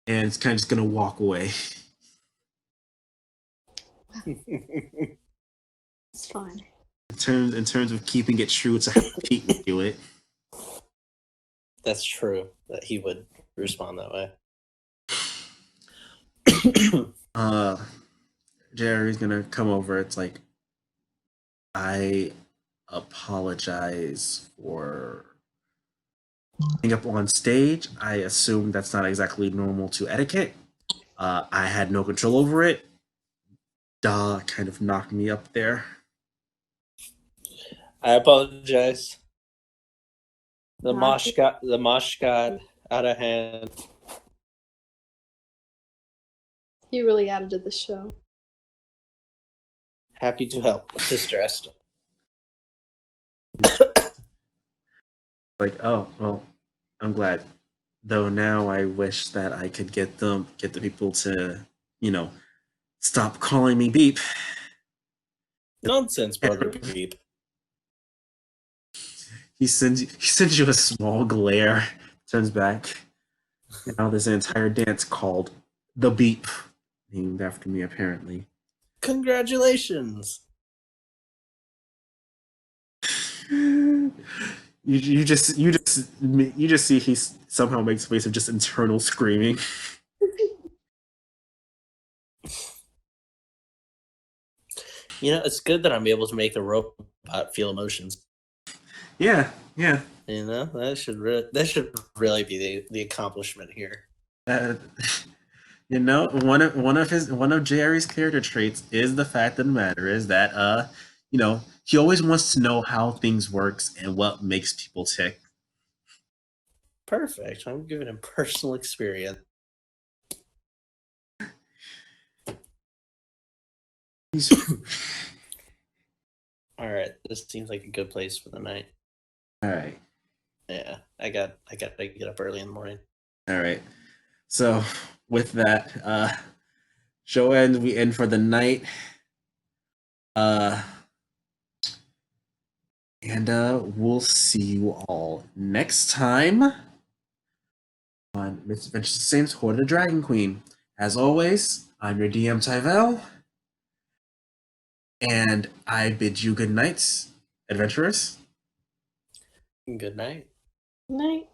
And it's kind of just gonna walk away. It's fine. In terms of keeping it true to how Pete would do it. That's true that he would respond that way. Jerry's gonna come over. It's like, I apologize for being up on stage. I assume that's not exactly normal to etiquette. I had no control over it. Duh, kind of knocked me up there. I apologize. The mosh got out of hand. He really added to the show. Happy to help, Sister Esta. Like, oh, well, I'm glad. Though now I wish that I could get the people to, stop calling me Beep. Nonsense, Brother Beep. He sends you a small glare, turns back. And now there's an entire dance called The Beep, named after me apparently. Congratulations. You just see he somehow makes a face of just internal screaming. It's good that I'm able to make the robot feel emotions. Yeah. That should really be the accomplishment here. One of Jerry's character traits is the fact of the matter is that he always wants to know how things works and what makes people tick. Perfect. I'm giving him personal experience. All right, this seems like a good place for the night. All right. Yeah, I got to get up early in the morning. All right. So with that, we end for the night. And we'll see you all next time on Misadventures of Saints Hoard of the Dragon Queen. As always, I'm your DM Tyvel, and I bid you good night, adventurers. Good night. Night.